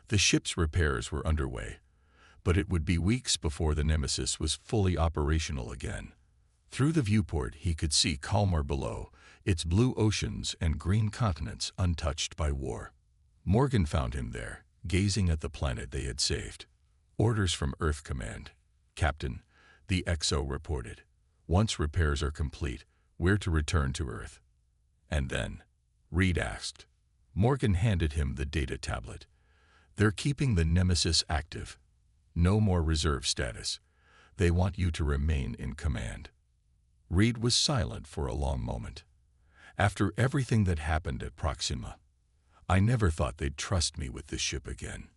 The ship's repairs were underway, but it would be weeks before the Nemesis was fully operational again. Through the viewport he could see Kalmar below, its blue oceans and green continents untouched by war. Morgan found him there, gazing at the planet they had saved. "Orders from Earth Command, Captain," the XO reported. "Once repairs are complete, we're to return to Earth." "And then?" Reed asked. Morgan handed him the data tablet. "They're keeping the Nemesis active. No more reserve status. They want you to remain in command." Reed was silent for a long moment. "After everything that happened at Proxima, I never thought they'd trust me with this ship again."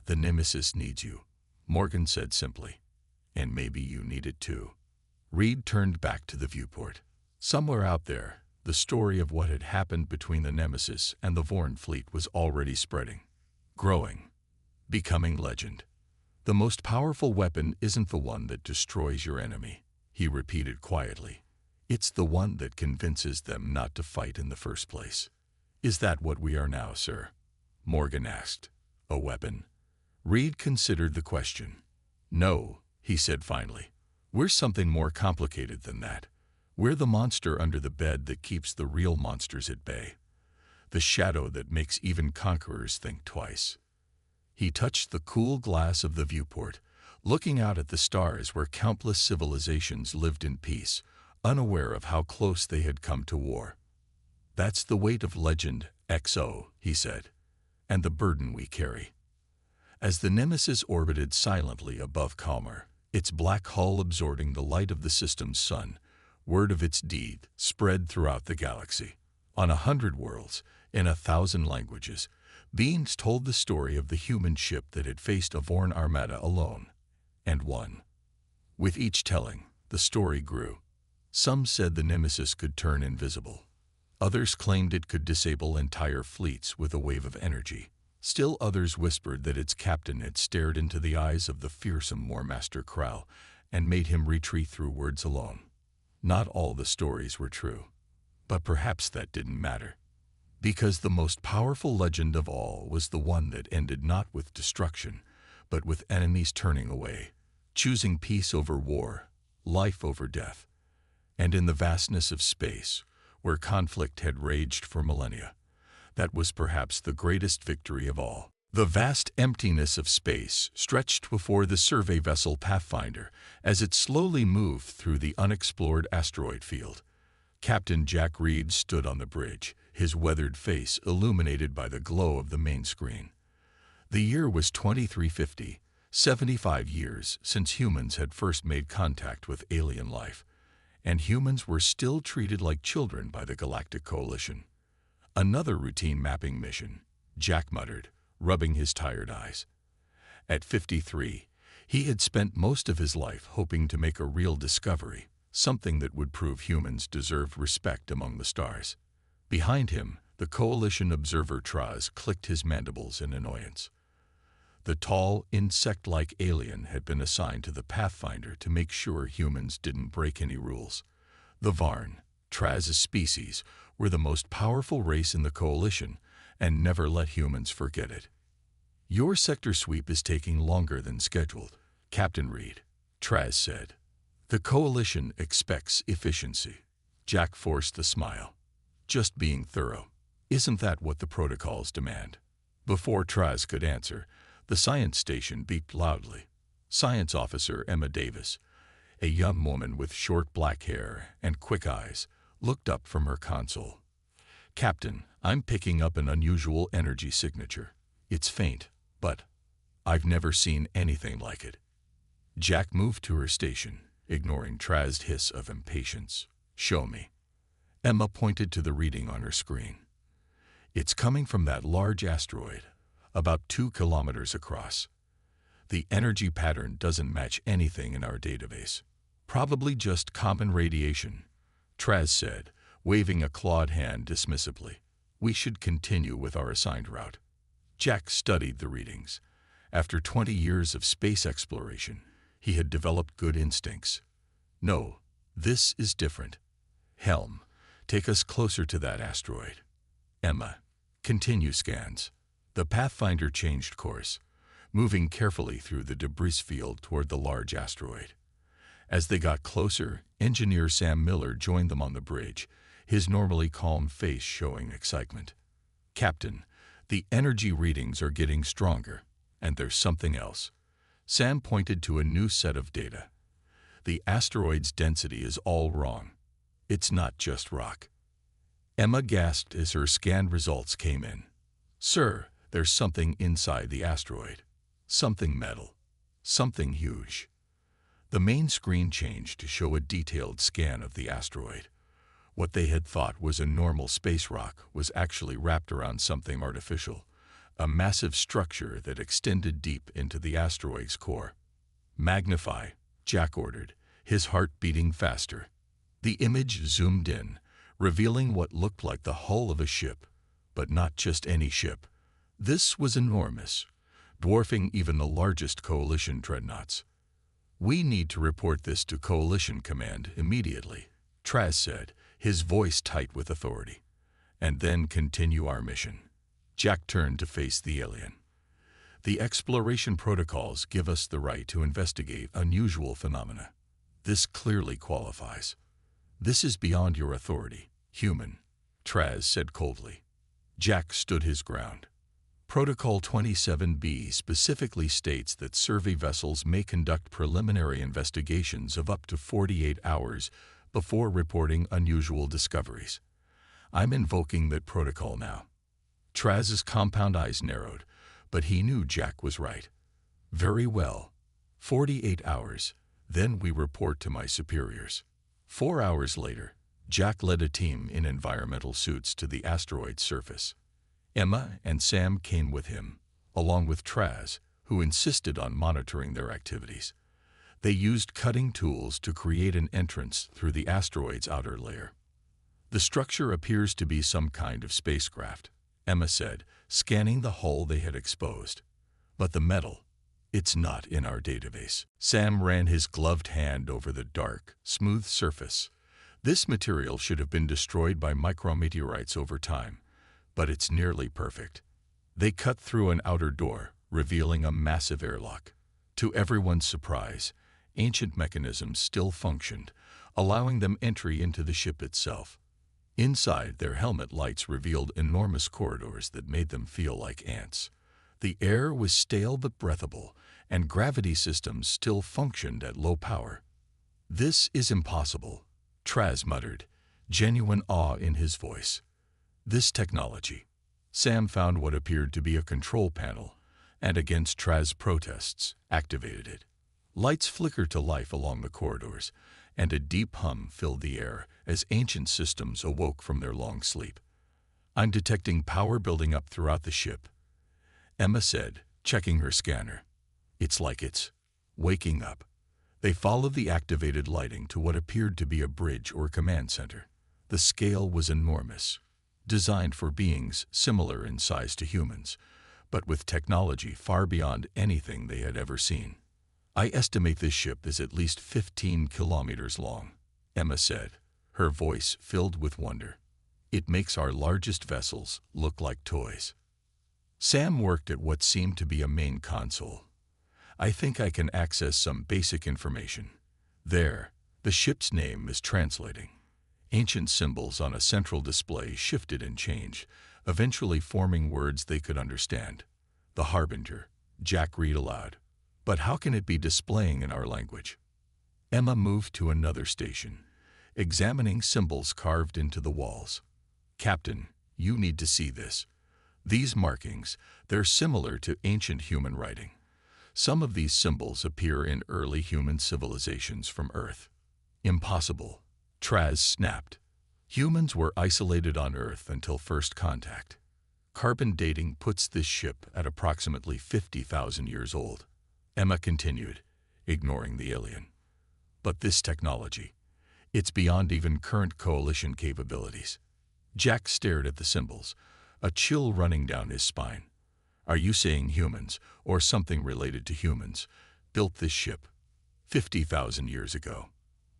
"The Nemesis needs you," Morgan said simply. "And maybe you need it too." Reed turned back to the viewport. Somewhere out there, the story of what had happened between the Nemesis and the Vorn fleet was already spreading, growing, becoming legend. "The most powerful weapon isn't the one that destroys your enemy," he repeated quietly. "It's the one that convinces them not to fight in the first place." "Is that what we are now, sir?" Morgan asked. "A weapon?" Reed considered the question. "No," he said finally. "We're something more complicated than that. We're the monster under the bed that keeps the real monsters at bay. The shadow that makes even conquerors think twice." He touched the cool glass of the viewport, looking out at the stars where countless civilizations lived in peace, unaware of how close they had come to war. "That's the weight of legend, XO," he said, "and the burden we carry." As the Nemesis orbited silently above Kalmar, its black hull absorbing the light of the system's sun, word of its deed spread throughout the galaxy. On 100 worlds, in 1,000 languages, beings told the story of the human ship that had faced a Vorn armada alone, and won. With each telling, the story grew. Some said the Nemesis could turn invisible. Others claimed it could disable entire fleets with a wave of energy. Still others whispered that its captain had stared into the eyes of the fearsome Warmaster Krall and made him retreat through words alone. Not all the stories were true, but perhaps that didn't matter. Because the most powerful legend of all was the one that ended not with destruction, but with enemies turning away, choosing peace over war, life over death. And in the vastness of space, where conflict had raged for millennia, that was perhaps the greatest victory of all. The vast emptiness of space stretched before the survey vessel Pathfinder as it slowly moved through the unexplored asteroid field. Captain Jack Reed stood on the bridge, his weathered face illuminated by the glow of the main screen. The year was 2350, 75 years since humans had first made contact with alien life, and humans were still treated like children by the Galactic Coalition. Another routine mapping mission, Jack muttered, rubbing his tired eyes. At 53, he had spent most of his life hoping to make a real discovery, something that would prove humans deserved respect among the stars. Behind him, the Coalition observer Traz clicked his mandibles in annoyance. The tall, insect-like alien had been assigned to the Pathfinder to make sure humans didn't break any rules. The Varn, Traz's species, were the most powerful race in the Coalition, and never let humans forget it. "Your sector sweep is taking longer than scheduled, Captain Reed," Traz said. "The Coalition expects efficiency." Jack forced a smile. "Just being thorough. Isn't that what the protocols demand?" Before Traz could answer, the science station beeped loudly. Science Officer Emma Davis, a young woman with short black hair and quick eyes, looked up from her console. "Captain, I'm picking up an unusual energy signature. It's faint, but I've never seen anything like it." Jack moved to her station, ignoring Traz's hiss of impatience. "Show me." Emma pointed to the reading on her screen. "It's coming from that large asteroid, about 2 kilometers across. The energy pattern doesn't match anything in our database. Probably just common radiation," Traz said, waving a clawed hand dismissively. "We should continue with our assigned route." Jack studied the readings. After 20 years of space exploration, he had developed good instincts. "No, this is different. Helm, take us closer to that asteroid." "Emma, continue scans." The Pathfinder changed course, moving carefully through the debris field toward the large asteroid. As they got closer, Engineer Sam Miller joined them on the bridge, his normally calm face showing excitement. "Captain, the energy readings are getting stronger, and there's something else." Sam pointed to a new set of data. "The asteroid's density is all wrong. It's not just rock." Emma gasped as her scan results came in. "Sir, there's something inside the asteroid. Something metal. Something huge." The main screen changed to show a detailed scan of the asteroid. What they had thought was a normal space rock was actually wrapped around something artificial, a massive structure that extended deep into the asteroid's core. "Magnify," Jack ordered, his heart beating faster. The image zoomed in, revealing what looked like the hull of a ship, but not just any ship. This was enormous, dwarfing even the largest Coalition dreadnoughts. "We need to report this to Coalition Command immediately," Traz said, his voice tight with authority. "And then continue our mission." Jack turned to face the alien. "The exploration protocols give us the right to investigate unusual phenomena. This clearly qualifies." "This is beyond your authority, human," Traz said coldly. Jack stood his ground. Protocol 27B specifically states that survey vessels may conduct preliminary investigations of up to 48 hours before reporting unusual discoveries. I'm invoking that protocol now. Traz's compound eyes narrowed, but he knew Jack was right. "Very well. 48 hours. Then we report to my superiors." 4 hours later, Jack led a team in environmental suits to the asteroid's surface. Emma and Sam came with him, along with Traz, who insisted on monitoring their activities. They used cutting tools to create an entrance through the asteroid's outer layer. "The structure appears to be some kind of spacecraft," Emma said, scanning the hull they had exposed. "But the metal, it's not in our database." Sam ran his gloved hand over the dark, smooth surface. "This material should have been destroyed by micrometeorites over time, but it's nearly perfect." They cut through an outer door, revealing a massive airlock. To everyone's surprise, Ancient mechanisms still functioned, allowing them entry into the ship itself. Inside, their helmet lights revealed enormous corridors that made them feel like ants. The air was stale but breathable, and gravity systems still functioned at low power. "This is impossible," Traz muttered, genuine awe in his voice. "This technology." Sam found what appeared to be a control panel, and against Traz's protests, activated it. Lights flickered to life along the corridors, and a deep hum filled the air as ancient systems awoke from their long sleep. "I'm detecting power building up throughout the ship," Emma said, checking her scanner. "It's like it's waking up." They followed the activated lighting to what appeared to be a bridge or command center. The scale was enormous, designed for beings similar in size to humans, but with technology far beyond anything they had ever seen. "I estimate this ship is at least 15 kilometers long," Emma said, her voice filled with wonder. "It makes our largest vessels look like toys." Sam worked at what seemed to be a main console. "I think I can access some basic information." There, the ship's name is translating. Ancient symbols on a central display shifted and changed, eventually forming words they could understand. "The Harbinger," Jack read aloud. "But how can it be displaying in our language?" Emma moved to another station, examining symbols carved into the walls. "Captain, you need to see this. These markings, they're similar to ancient human writing. Some of these symbols appear in early human civilizations from Earth." "Impossible," Traz snapped. "Humans were isolated on Earth until first contact. Carbon dating puts this ship at approximately 50,000 years old." Emma continued, ignoring the alien. "But this technology, it's beyond even current coalition capabilities." Jack stared at the symbols, a chill running down his spine. "Are you saying humans, or something related to humans, built this ship 50,000 years ago?"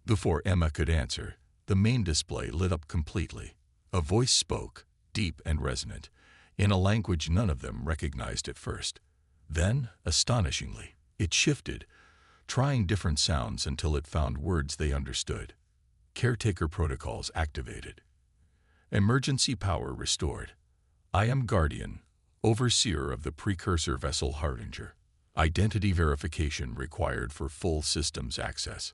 Before Emma could answer, the main display lit up completely. A voice spoke, deep and resonant, in a language none of them recognized at first. Then, astonishingly, it shifted, trying different sounds until it found words they understood. "Caretaker protocols activated. Emergency power restored. I am Guardian, overseer of the precursor vessel Harbinger. Identity verification required for full systems access."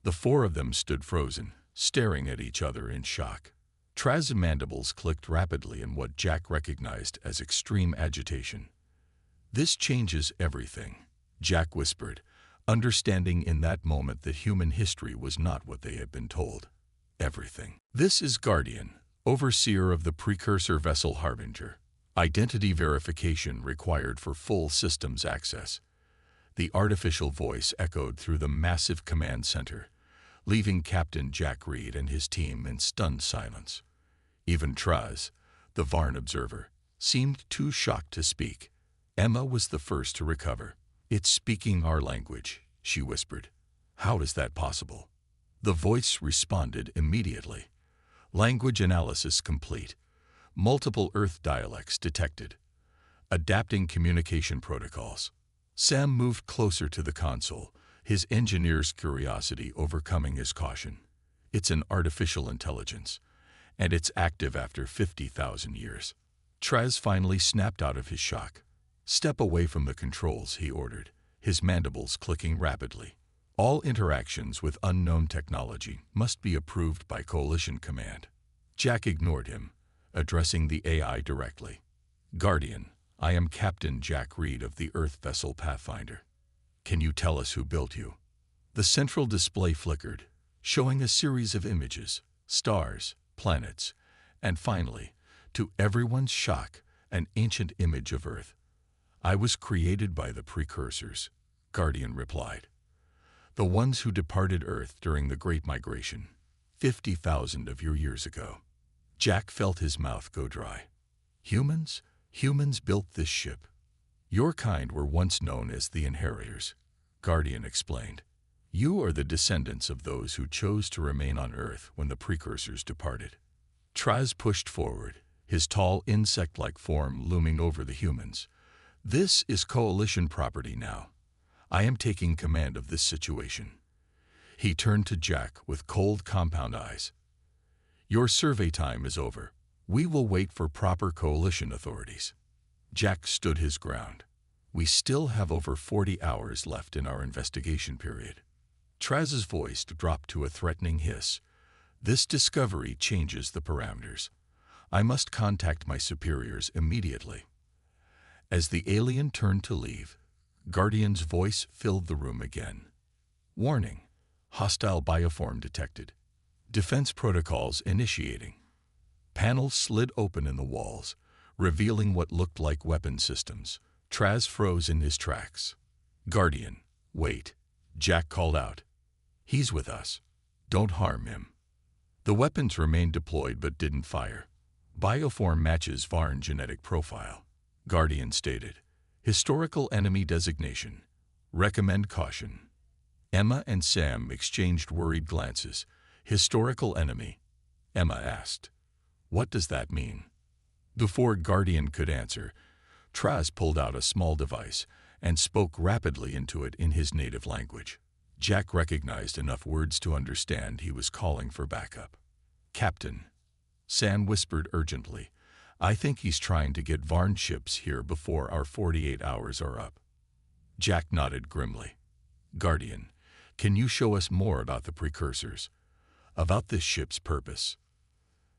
The four of them stood frozen, staring at each other in shock. Traz's mandibles clicked rapidly in what Jack recognized as extreme agitation. "This changes everything," Jack whispered, understanding in that moment that human history was not what they had been told. "Everything. This is Guardian, overseer of the precursor vessel Harbinger. Identity verification required for full systems access." The artificial voice echoed through the massive command center, leaving Captain Jack Reed and his team in stunned silence. Even Traz, the Varn observer, seemed too shocked to speak. Emma was the first to recover. "It's speaking our language," she whispered. "How is that possible?" The voice responded immediately. "Language analysis complete. Multiple Earth dialects detected. Adapting communication protocols." Sam moved closer to the console, his engineer's curiosity overcoming his caution. "It's an artificial intelligence, and it's active after 50,000 years." Traz finally snapped out of his shock. "Step away from the controls," he ordered, his mandibles clicking rapidly. "All interactions with unknown technology must be approved by Coalition Command." Jack ignored him, addressing the AI directly. "Guardian, I am Captain Jack Reed of the Earth vessel Pathfinder. Can you tell us who built you?" The central display flickered, showing a series of images, stars, planets, and finally, to everyone's shock, an ancient image of Earth. "I was created by the precursors," Guardian replied. "The ones who departed Earth during the Great Migration, 50,000 of your years ago." Jack felt his mouth go dry. "Humans? Humans built this ship. Your kind were once known as the Inheritors," Guardian explained. "You are the descendants of those who chose to remain on Earth when the precursors departed." Traz pushed forward, his tall insect-like form looming over the humans. "This is Coalition property now. I am taking command of this situation." He turned to Jack with cold compound eyes. "Your survey time is over. We will wait for proper coalition authorities." Jack stood his ground. "We still have over 40 hours left in our investigation period." Traz's voice dropped to a threatening hiss. "This discovery changes the parameters. I must contact my superiors immediately." As the alien turned to leave, Guardian's voice filled the room again. "Warning. Hostile bioform detected. Defense protocols initiating." Panels slid open in the walls, revealing what looked like weapon systems. Traz froze in his tracks. "Guardian, wait," Jack called out. "He's with us. Don't harm him." The weapons remained deployed but didn't fire. "Bioform matches Varn genetic profile," Guardian stated. "Historical enemy designation. Recommend caution." Emma and Sam exchanged worried glances. "Historical enemy?" Emma asked. "What does that mean?" Before Guardian could answer, Traz pulled out a small device and spoke rapidly into it in his native language. Jack recognized enough words to understand he was calling for backup. "Captain," Sam whispered urgently, "I think he's trying to get Varn ships here before our 48 hours are up." Jack nodded grimly. "Guardian, can you show us more about the precursors? About this ship's purpose?"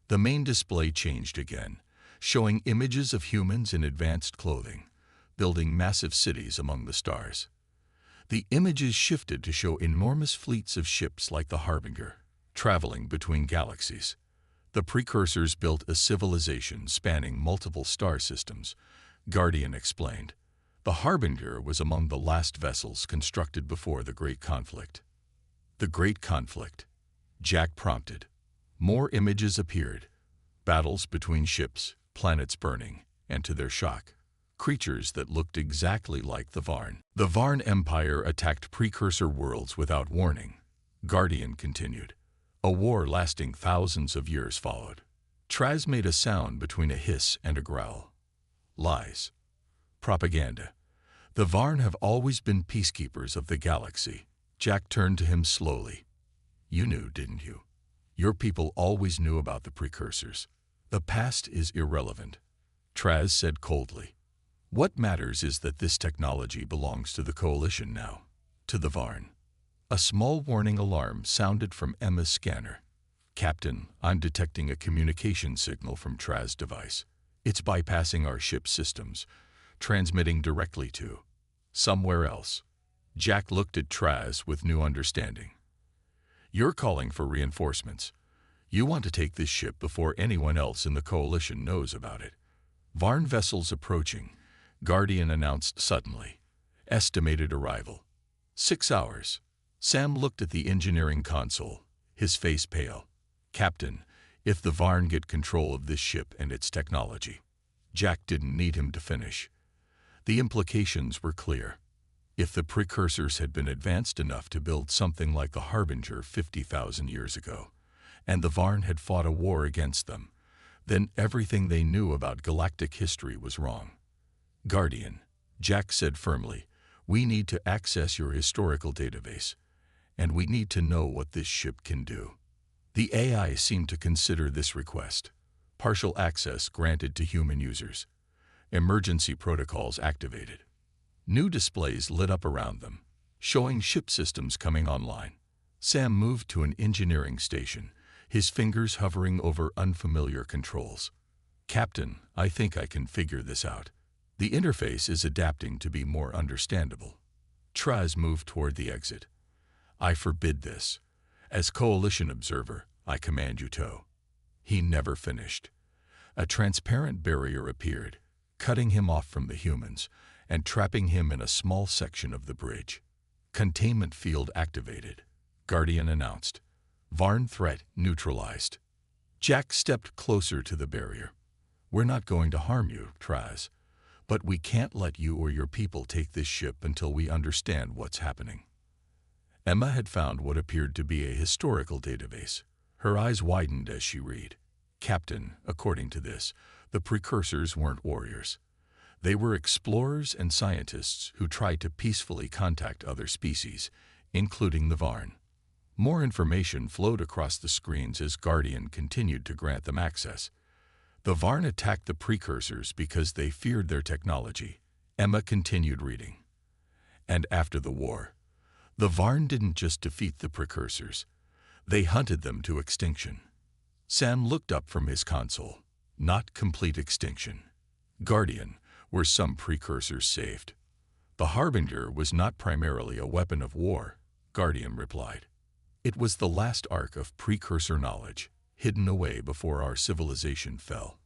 The main display changed again, showing images of humans in advanced clothing, building massive cities among the stars. The images shifted to show enormous fleets of ships like the Harbinger, traveling between galaxies. The precursors built a civilization spanning multiple star systems, Guardian explained. The Harbinger was among the last vessels constructed before the Great Conflict. "The Great Conflict," Jack prompted. More images appeared. Battles between ships, planets burning, and to their shock, creatures that looked exactly like the Varn. "The Varn Empire attacked precursor worlds without warning," Guardian continued. "A war lasting thousands of years followed." Traz made a sound between a hiss and a growl. "Lies. Propaganda. The Varn have always been peacekeepers of the galaxy." Jack turned to him slowly. "You knew, didn't you? Your people always knew about the precursors. The past is irrelevant," Traz said coldly. "What matters is that this technology belongs to the Coalition now, to the Varn." A small warning alarm sounded from Emma's scanner. "Captain, I'm detecting a communication signal from Traz's device. It's bypassing our ship's systems, transmitting directly to somewhere else." Jack looked at Traz with new understanding. "You're calling for reinforcements. You want to take this ship before anyone else in the Coalition knows about it." "Varn vessels approaching," Guardian announced suddenly. "Estimated arrival 6 hours." Sam looked at the engineering console, his face pale. "Captain, if the Varn get control of this ship and its technology." Jack didn't need him to finish. The implications were clear. If the precursors had been advanced enough to build something like the Harbinger 50,000 years ago, and the Varn had fought a war against them, then everything they knew about galactic history was wrong. "Guardian," Jack said firmly, "we need to access your historical database, and we need to know what this ship can do." The AI seemed to consider this request. Partial access granted to human users. Emergency protocols activated. New displays lit up around them, showing ship systems coming online. Sam moved to an engineering station, his fingers hovering over unfamiliar controls. "Captain, I think I can figure this out. The interface is adapting to be more understandable." Traz moved toward the exit. "I forbid this. As Coalition observer, I command you to." He never finished. A transparent barrier appeared, cutting him off from the humans and trapping him in a small section of the bridge. "Containment field activated," Guardian announced. "Varn threat neutralized." Jack stepped closer to the barrier. "We're not going to harm you, Traz, but we can't let you or your people take this ship until we understand what's happening." Emma had found what appeared to be a historical database. Her eyes widened as she read. "Captain, according to this, the precursors weren't warriors. They were explorers and scientists who tried to peacefully contact other species, including the Varn. More information flowed across the screens as Guardian continued to grant them access. The Varn attacked the precursors because they feared their technology. Emma continued reading. And after the war, the Varn didn't just defeat the precursors. They hunted them to extinction. Sam looked up from his console. Not complete extinction. Guardian, were some precursors saved. The Harbinger was not primarily a weapon of war, Guardian replied. It was the last ark of precursor knowledge, hidden away before our civilization fell.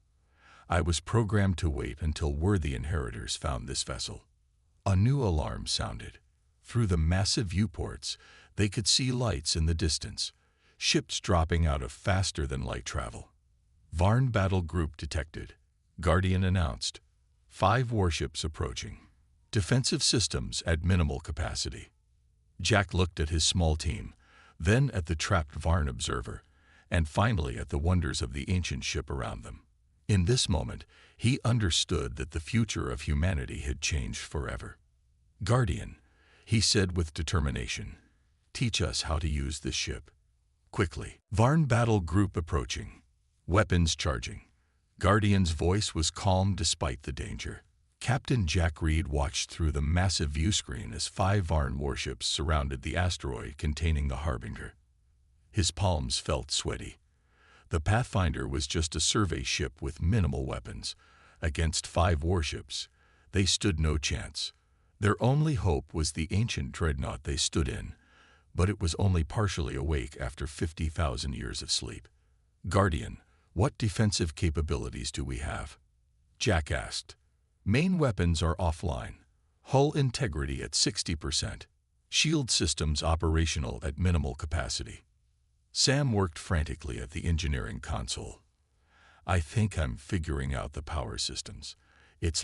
I was programmed to wait until worthy inheritors found this vessel. A new alarm sounded. Through the massive viewports, they could see lights in the distance, ships dropping out of faster-than-light travel. Varn battle group detected, Guardian announced. 5 warships approaching. Defensive systems at minimal capacity. Jack looked at his small team, then at the trapped Varn observer, and finally at the wonders of the ancient ship around them. In this moment, he understood that the future of humanity had changed forever. Guardian, he said with determination, teach us how to use this ship. Quickly. Varn battle group approaching. Weapons charging. Guardian's voice was calm despite the danger. Captain Jack Reed watched through the massive view screen as 5 Varn warships surrounded the asteroid containing the Harbinger. His palms felt sweaty. The Pathfinder was just a survey ship with minimal weapons. Against 5 warships, they stood no chance. Their only hope was the ancient dreadnought they stood in, but it was only partially awake after 50,000 years of sleep. Guardian, what defensive capabilities do we have? Jack asked. Main weapons are offline. Hull integrity at 60%. Shield systems operational at minimal capacity. Sam worked frantically at the engineering console. I think I'm figuring out the power systems. It's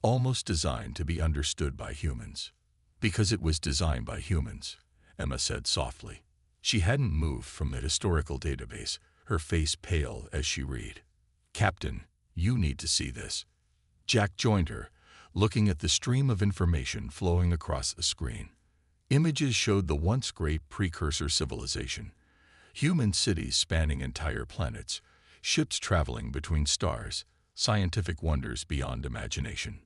almost designed to be understood by humans. Because it was designed by humans, Emma said softly. She hadn't moved from the historical database, her face pale as she read. Captain, you need to see this. Jack joined her, looking at the stream of information flowing across the screen. Images showed the once great precursor civilization. Human cities spanning entire planets, ships traveling between stars, scientific wonders beyond imagination.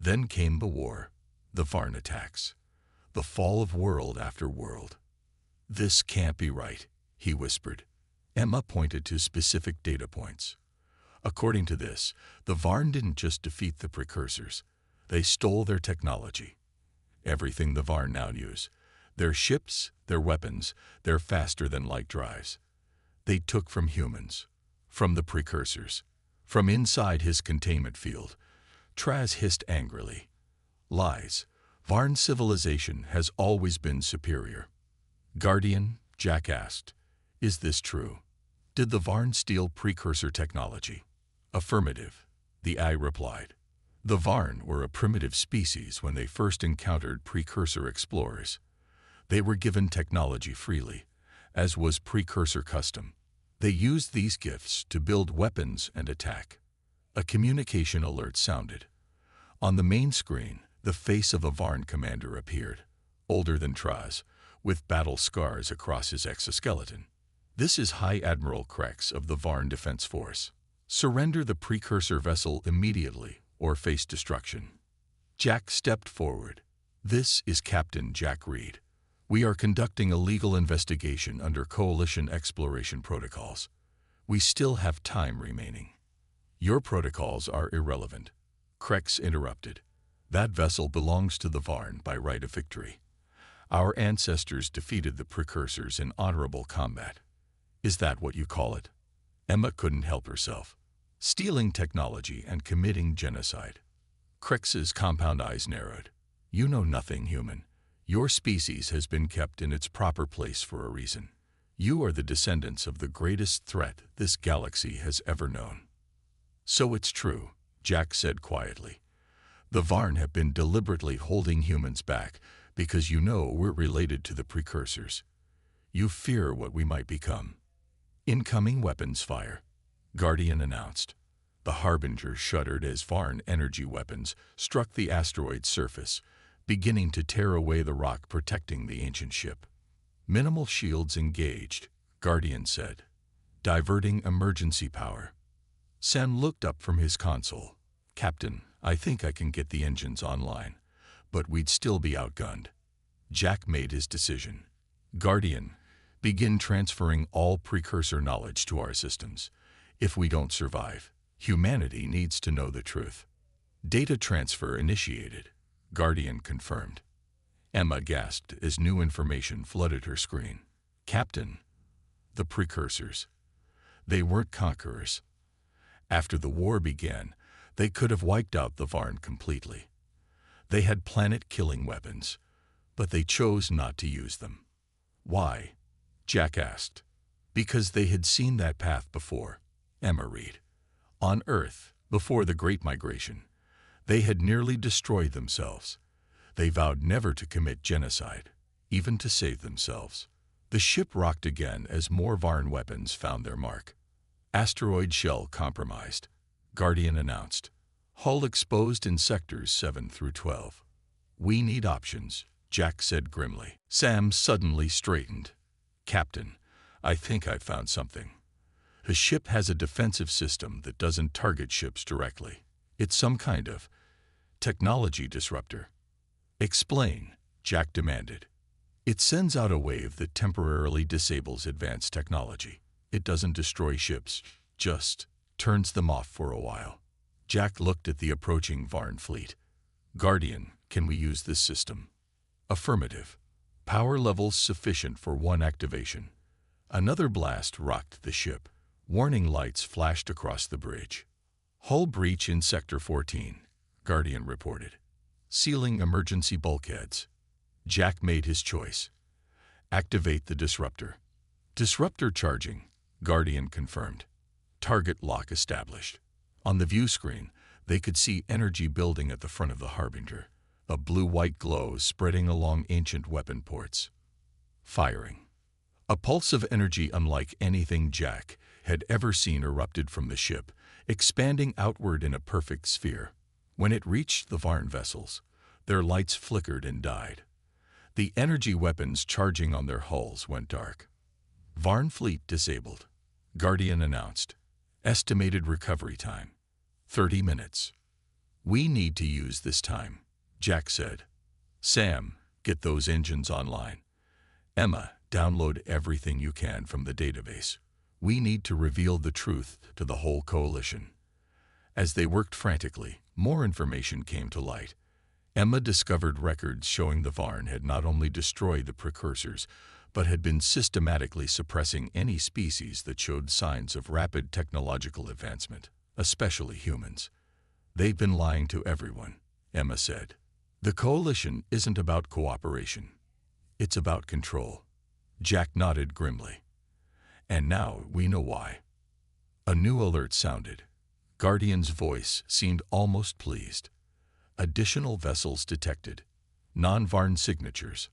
Then came the war, the Varn attacks, the fall of world after world. This can't be right, he whispered. Emma pointed to specific data points. According to this, the Varn didn't just defeat the precursors. They stole their technology. Everything the Varn now use. Their ships, their weapons, their faster-than-light drives. They took from humans, from the precursors, from inside his containment field. Traz hissed angrily. Lies. Varn civilization has always been superior. Guardian, Jack asked, is this true? Did the Varn steal precursor technology? Affirmative, the eye replied. The Varn were a primitive species when they first encountered precursor explorers. They were given technology freely, as was precursor custom. They used these gifts to build weapons and attack. A communication alert sounded. On the main screen, the face of a Varn commander appeared, older than Traz, with battle scars across his exoskeleton. This is High Admiral Krex of the Varn Defense Force. Surrender the precursor vessel immediately or face destruction. Jack stepped forward. This is Captain Jack Reed. We are conducting a legal investigation under Coalition exploration protocols. We still have time remaining. Your protocols are irrelevant. Krex interrupted. That vessel belongs to the Varn by right of victory. Our ancestors defeated the precursors in honorable combat. Is that what you call it? Emma couldn't help herself. Stealing technology and committing genocide. Krex's compound eyes narrowed. You know nothing, human. Your species has been kept in its proper place for a reason. You are the descendants of the greatest threat this galaxy has ever known. So it's true, Jack said quietly. The Varn have been deliberately holding humans back because you know we're related to the precursors. You fear what we might become. Incoming weapons fire, Guardian announced. The Harbinger shuddered as Varn energy weapons struck the asteroid's surface, beginning to tear away the rock protecting the ancient ship. Minimal shields engaged, Guardian said, diverting emergency power. Sam looked up from his console. Captain, I think I can get the engines online, but we'd still be outgunned. Jack made his decision. Guardian, begin transferring all precursor knowledge to our systems. If we don't survive, humanity needs to know the truth. Data transfer initiated, Guardian confirmed. Emma gasped as new information flooded her screen. Captain, the precursors. They weren't conquerors. After the war began, they could have wiped out the Varn completely. They had planet-killing weapons, but they chose not to use them. Why? Jack asked. Because they had seen that path before, Emma read. On Earth, before the Great Migration, they had nearly destroyed themselves. They vowed never to commit genocide, even to save themselves. The ship rocked again as more Varn weapons found their mark. Asteroid shell compromised, Guardian announced. Hull exposed in sectors 7 through 12. We need options, Jack said grimly. Sam suddenly straightened. Captain, I think I've found something. The ship has a defensive system that doesn't target ships directly. It's some kind of technology disruptor. Explain, Jack demanded. It sends out a wave that temporarily disables advanced technology. It doesn't destroy ships, just turns them off for a while. Jack looked at the approaching Varn fleet. Guardian, can we use this system? Affirmative. Power levels sufficient for one activation. Another blast rocked the ship. Warning lights flashed across the bridge. Hull breach in Sector 14, Guardian reported. Sealing emergency bulkheads. Jack made his choice. Activate the disruptor. Disruptor charging, Guardian confirmed. Target lock established. On the view screen, they could see energy building at the front of the Harbinger, a blue-white glow spreading along ancient weapon ports. Firing. A pulse of energy unlike anything Jack had ever seen erupted from the ship, expanding outward in a perfect sphere. When it reached the Varn vessels, their lights flickered and died. The energy weapons charging on their hulls went dark. Varn fleet disabled, Guardian announced. Estimated recovery time, 30 minutes. We need to use this time, Jack said. Sam, get those engines online. Emma, download everything you can from the database. We need to reveal the truth to the whole coalition. As they worked frantically, more information came to light. Emma discovered records showing the Varn had not only destroyed the precursors, but had been systematically suppressing any species that showed signs of rapid technological advancement, especially humans. They've been lying to everyone, Emma said. The coalition isn't about cooperation. It's about control. Jack nodded grimly. And now we know why. A new alert sounded. Guardian's voice seemed almost pleased. Additional vessels detected. Non-Varn signatures.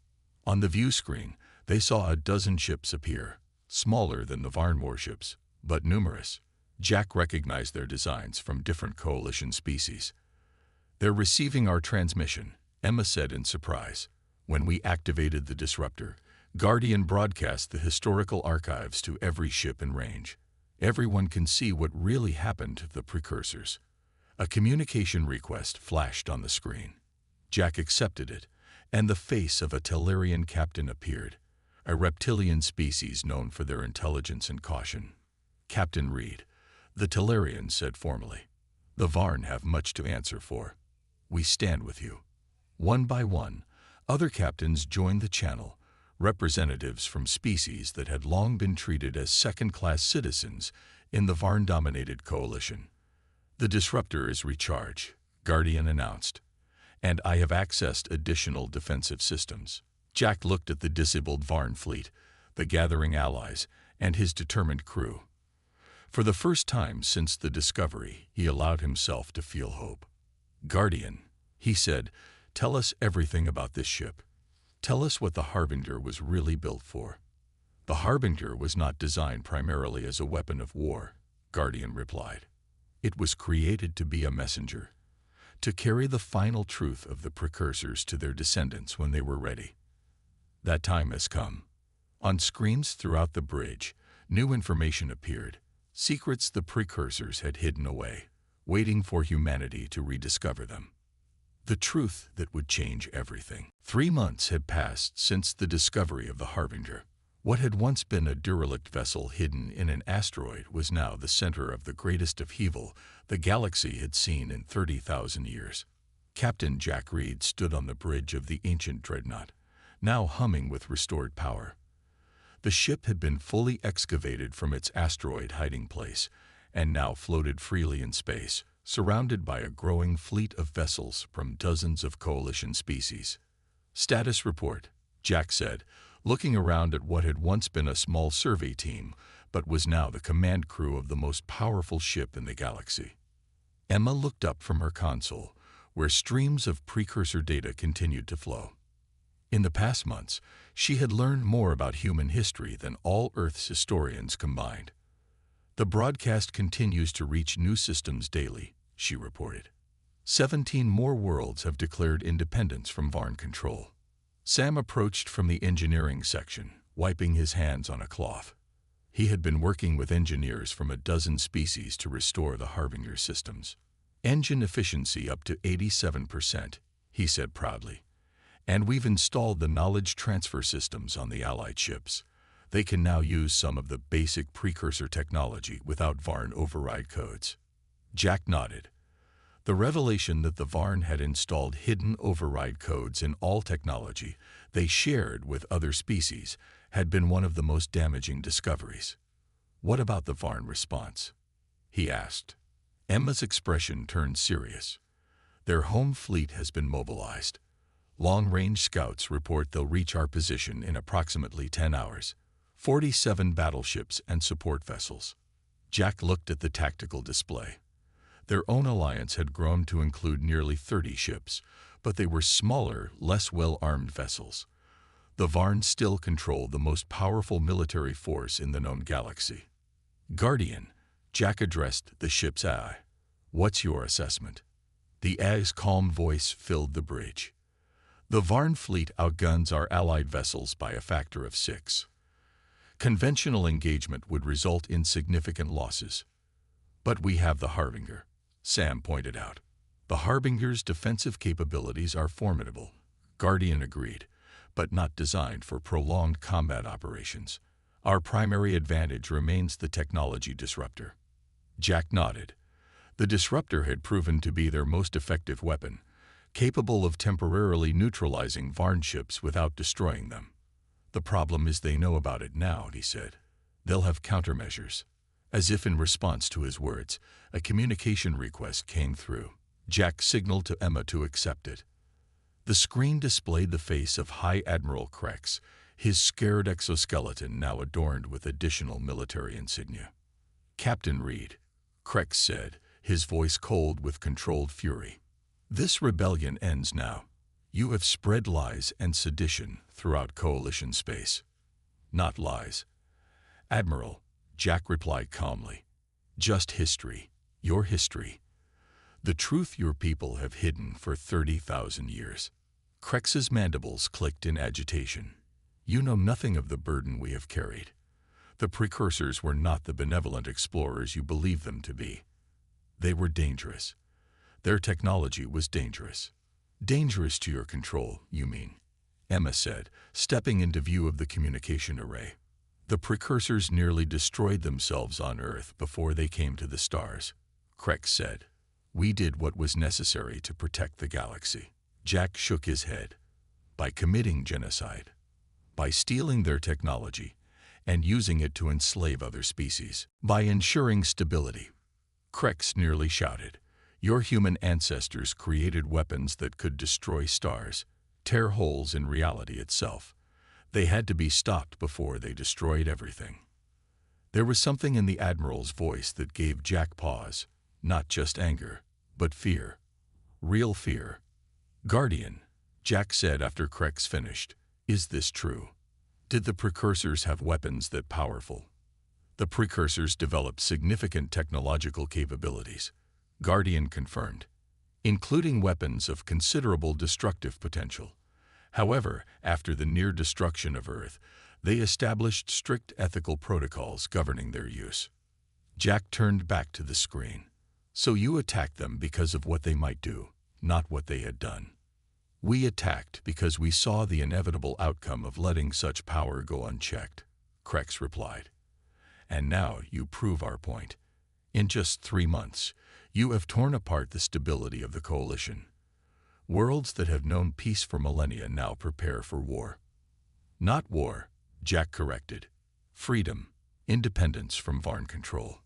On the view screen, they saw a dozen ships appear, smaller than the Varn warships, but numerous. Jack recognized their designs from different coalition species. They're receiving our transmission, Emma said in surprise. When we activated the disruptor, Guardian broadcast the historical archives to every ship in range. Everyone can see what really happened to the precursors. A communication request flashed on the screen. Jack accepted it, and the face of a Tellurian captain appeared, a reptilian species known for their intelligence and caution. Captain Reed, the Tellurian said formally. The Varn have much to answer for. We stand with you. One by one, other captains joined the channel, representatives from species that had long been treated as second-class citizens in the Varn-dominated coalition. The disruptor is recharged, Guardian announced, and I have accessed additional defensive systems. Jack looked at the disabled Varn fleet, the gathering allies, and his determined crew. For the first time since the discovery, he allowed himself to feel hope. Guardian, he said, tell us everything about this ship. Tell us what the Harbinger was really built for. The Harbinger was not designed primarily as a weapon of war, Guardian replied. It was created to be a messenger, to carry the final truth of the precursors to their descendants when they were ready. That time has come. On screens throughout the bridge, new information appeared, secrets the precursors had hidden away, waiting for humanity to rediscover them. The truth that would change everything. 3 months had passed since the discovery of the Harbinger. What had once been a derelict vessel hidden in an asteroid was now the center of the greatest upheaval the galaxy had seen in 30,000 years. Captain Jack Reed stood on the bridge of the ancient dreadnought, now humming with restored power. The ship had been fully excavated from its asteroid hiding place and now floated freely in space, surrounded by a growing fleet of vessels from dozens of coalition species. "Status report," Jack said, looking around at what had once been a small survey team, but was now the command crew of the most powerful ship in the galaxy. Emma looked up from her console, where streams of precursor data continued to flow. In the past months, she had learned more about human history than all Earth's historians combined. "The broadcast continues to reach new systems daily," she reported. 17 more worlds have declared independence from Varn control. Sam approached from the engineering section, wiping his hands on a cloth. He had been working with engineers from a dozen species to restore the Harbinger systems. "Engine efficiency up to 87%, he said proudly. "And we've installed the knowledge transfer systems on the Allied ships. They can now use some of the basic precursor technology without Varn override codes." Jack nodded. The revelation that the Varn had installed hidden override codes in all technology they shared with other species had been one of the most damaging discoveries. "What about the Varn response?" he asked. Emma's expression turned serious. "Their home fleet has been mobilized. Long-range scouts report they'll reach our position in approximately 10 hours. 47 battleships and support vessels." Jack looked at the tactical display. Their own alliance had grown to include nearly 30 ships, but they were smaller, less well-armed vessels. The Varn still controlled the most powerful military force in the known galaxy. "Guardian," Jack addressed the ship's AI. "What's your assessment?" The AI's calm voice filled the bridge. "The Varn fleet outguns our allied vessels by a factor of 6. Conventional engagement would result in significant losses. But we have the Harbinger," Sam pointed out. "The Harbinger's defensive capabilities are formidable," Guardian agreed, "but not designed for prolonged combat operations. Our primary advantage remains the technology disruptor." Jack nodded. The disruptor had proven to be their most effective weapon, capable of temporarily neutralizing Varn ships without destroying them. "The problem is they know about it now," he said. "They'll have countermeasures." As if in response to his words, a communication request came through. Jack signaled to Emma to accept it. The screen displayed the face of High Admiral Crex, his scared exoskeleton now adorned with additional military insignia. "Captain Reed," Crex said, his voice cold with controlled fury. "This rebellion ends now. You have spread lies and sedition throughout Coalition space." "Not lies, Admiral," Jack replied calmly. "Just history, your history. The truth your people have hidden for 30,000 years." Crex's mandibles clicked in agitation. "You know nothing of the burden we have carried. The precursors were not the benevolent explorers you believed them to be. They were dangerous. Their technology was dangerous." "Dangerous to your control, you mean," Emma said, stepping into view of the communication array. "The precursors nearly destroyed themselves on Earth before they came to the stars," Crex said. "We did what was necessary to protect the galaxy." Jack shook his head. "By committing genocide. By stealing their technology and using it to enslave other species. By ensuring stability." Crex nearly shouted. "Your human ancestors created weapons that could destroy stars, tear holes in reality itself. They had to be stopped before they destroyed everything." There was something in the Admiral's voice that gave Jack pause, not just anger, but fear. Real fear. "Guardian," Jack said after Crex finished, "is this true? Did the precursors have weapons that powerful?" The precursors developed significant technological capabilities, Guardian confirmed, including weapons of considerable destructive potential. However, after the near destruction of Earth, they established strict ethical protocols governing their use. Jack turned back to the screen. So you attacked them because of what they might do, not what they had done. We attacked because we saw the inevitable outcome of letting such power go unchecked, Krex replied. And now you prove our point. In just 3 months, you have torn apart the stability of the coalition. Worlds that have known peace for millennia now prepare for war. Not war, Jack corrected. Freedom, independence from Varn control.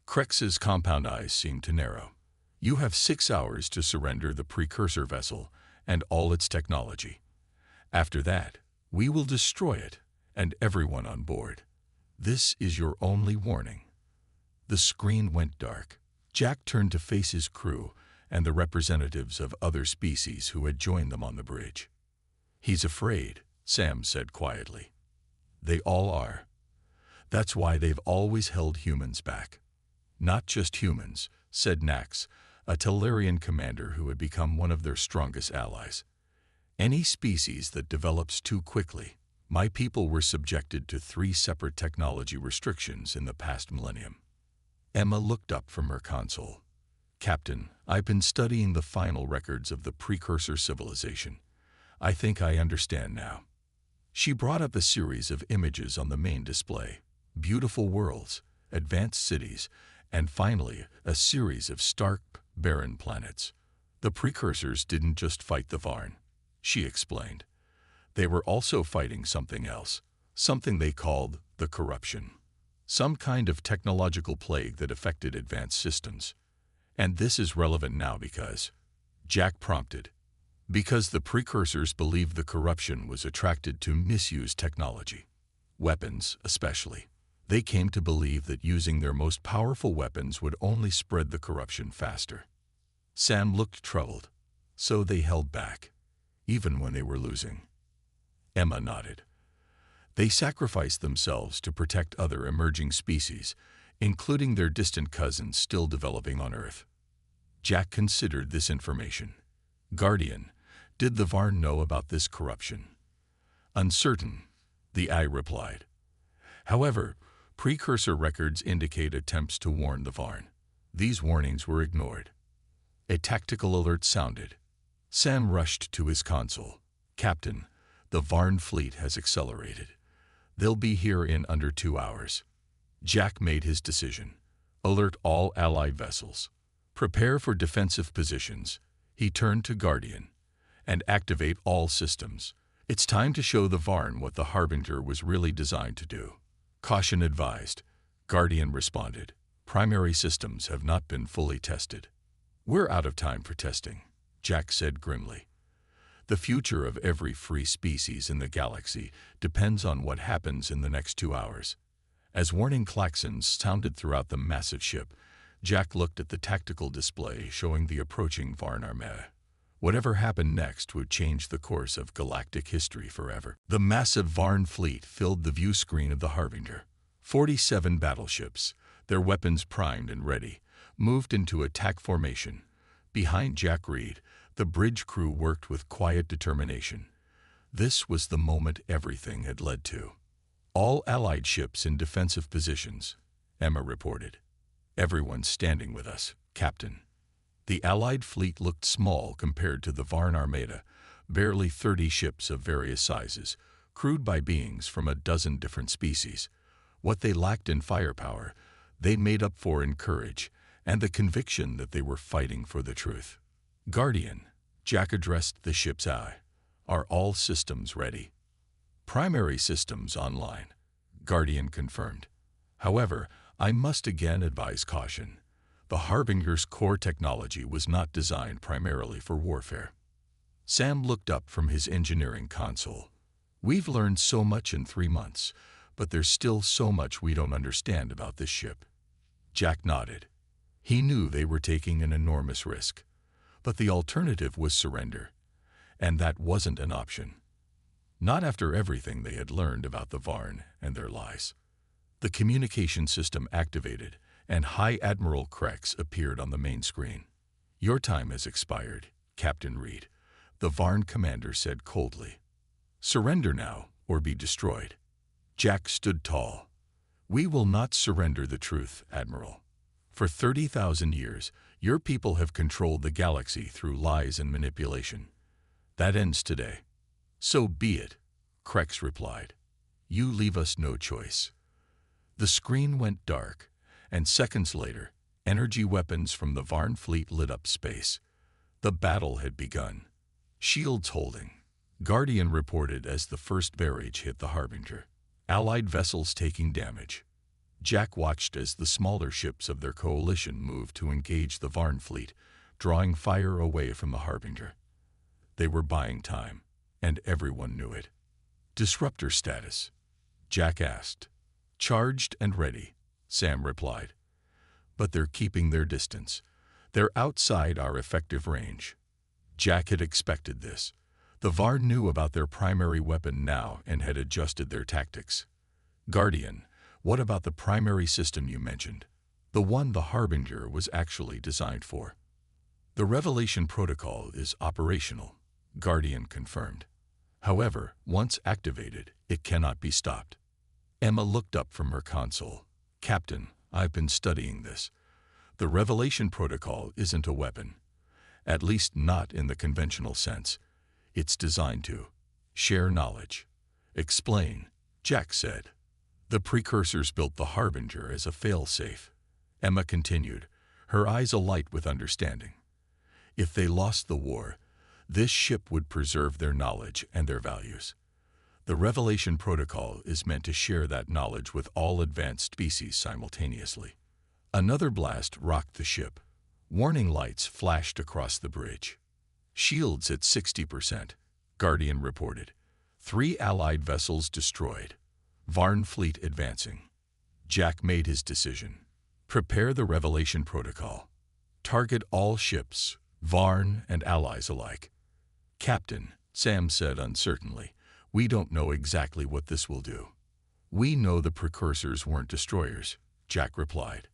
Krex's compound eyes seemed to narrow. You have 6 hours to surrender the precursor vessel and all its technology. After that, we will destroy it and everyone on board. This is your only warning. The screen went dark. Jack turned to face his crew and the representatives of other species who had joined them on the bridge. He's afraid, Sam said quietly. They all are. That's why they've always held humans back. Not just humans, said Nax, a Tellurian commander who had become one of their strongest allies. Any species that develops too quickly. My people were subjected to 3 separate technology restrictions in the past millennium. Emma looked up from her console. Captain, I've been studying the final records of the precursor civilization. I think I understand now. She brought up a series of images on the main display. Beautiful worlds, advanced cities, and finally, a series of stark, barren planets. The precursors didn't just fight the Varn, she explained. They were also fighting something else, something they called the corruption. Some kind of technological plague that affected advanced systems. And this is relevant now because, Jack prompted, because the precursors believed the corruption was attracted to misused technology. Weapons, especially. They came to believe that using their most powerful weapons would only spread the corruption faster. Sam looked troubled. So they held back, even when they were losing. Emma nodded. They sacrificed themselves to protect other emerging species, including their distant cousins still developing on Earth. Jack considered this information. Guardian, did the Varn know about this corruption? Uncertain, the Eye replied. However, precursor records indicate attempts to warn the Varn. These warnings were ignored. A tactical alert sounded. Sam rushed to his console. Captain, the Varn fleet has accelerated. They'll be here in under 2 hours. Jack made his decision. Alert all Allied vessels. Prepare for defensive positions. He turned to Guardian. And activate all systems. It's time to show the Varn what the Harbinger was really designed to do. Caution advised. Guardian responded. Primary systems have not been fully tested. We're out of time for testing, Jack said grimly. The future of every free species in the galaxy depends on what happens in the next 2 hours. As warning klaxons sounded throughout the massive ship, Jack looked at the tactical display showing the approaching Varn armada. Whatever happened next would change the course of galactic history forever. The massive Varn fleet filled the view screen of the Harbinger. 47 battleships, their weapons primed and ready, moved into attack formation. Behind Jack Reed, the bridge crew worked with quiet determination. This was the moment everything had led to. All Allied ships in defensive positions, Emma reported. Everyone's standing with us, Captain. The Allied fleet looked small compared to the Varn armada, barely 30 ships of various sizes, crewed by beings from a dozen different species. What they lacked in firepower, they made up for in courage and the conviction that they were fighting for the truth. Guardian, Jack addressed the ship's eye. Are all systems ready? Primary systems online, Guardian confirmed. However, I must again advise caution. The Harbinger's core technology was not designed primarily for warfare. Sam looked up from his engineering console. We've learned so much in 3 months, but there's still so much we don't understand about this ship. Jack nodded. He knew they were taking an enormous risk, but the alternative was surrender, and that wasn't an option. Not after everything they had learned about the Varn and their lies. The communication system activated, and High Admiral Crex appeared on the main screen. "Your time has expired, Captain Reed," the Varn commander said coldly. "Surrender now, or be destroyed." Jack stood tall. "We will not surrender the truth, Admiral. For 30,000 years, your people have controlled the galaxy through lies and manipulation. That ends today." "So be it," Crex replied. "You leave us no choice." The screen went dark, and seconds later, energy weapons from the Varn fleet lit up space. The battle had begun. Shields holding. Guardian reported as the first barrage hit the Harbinger. Allied vessels taking damage. Jack watched as the smaller ships of their coalition moved to engage the Varn fleet, drawing fire away from the Harbinger. They were buying time, and everyone knew it. "Disruptor status?" Jack asked. "Charged and ready," Sam replied. "But they're keeping their distance. They're outside our effective range." Jack had expected this. The Varn knew about their primary weapon now and had adjusted their tactics. "Guardian, what about the primary system you mentioned? The one the Harbinger was actually designed for?" "The Revelation Protocol is operational," Guardian confirmed. "However, once activated, it cannot be stopped." Emma looked up from her console. "Captain, I've been studying this. The Revelation Protocol isn't a weapon. At least not in the conventional sense. It's designed to share knowledge." "Explain," Jack said. "The precursors built the Harbinger as a fail-safe," Emma continued, her eyes alight with understanding. "If they lost the war, this ship would preserve their knowledge and their values. The Revelation Protocol is meant to share that knowledge with all advanced species simultaneously." Another blast rocked the ship. Warning lights flashed across the bridge. "Shields at 60%, Guardian reported. 3 Allied vessels destroyed. Varn fleet advancing." Jack made his decision. "Prepare the Revelation Protocol. Target all ships, Varn and allies alike." "Captain," Sam said uncertainly, "we don't know exactly what this will do." "We know the precursors weren't destroyers," Jack replied.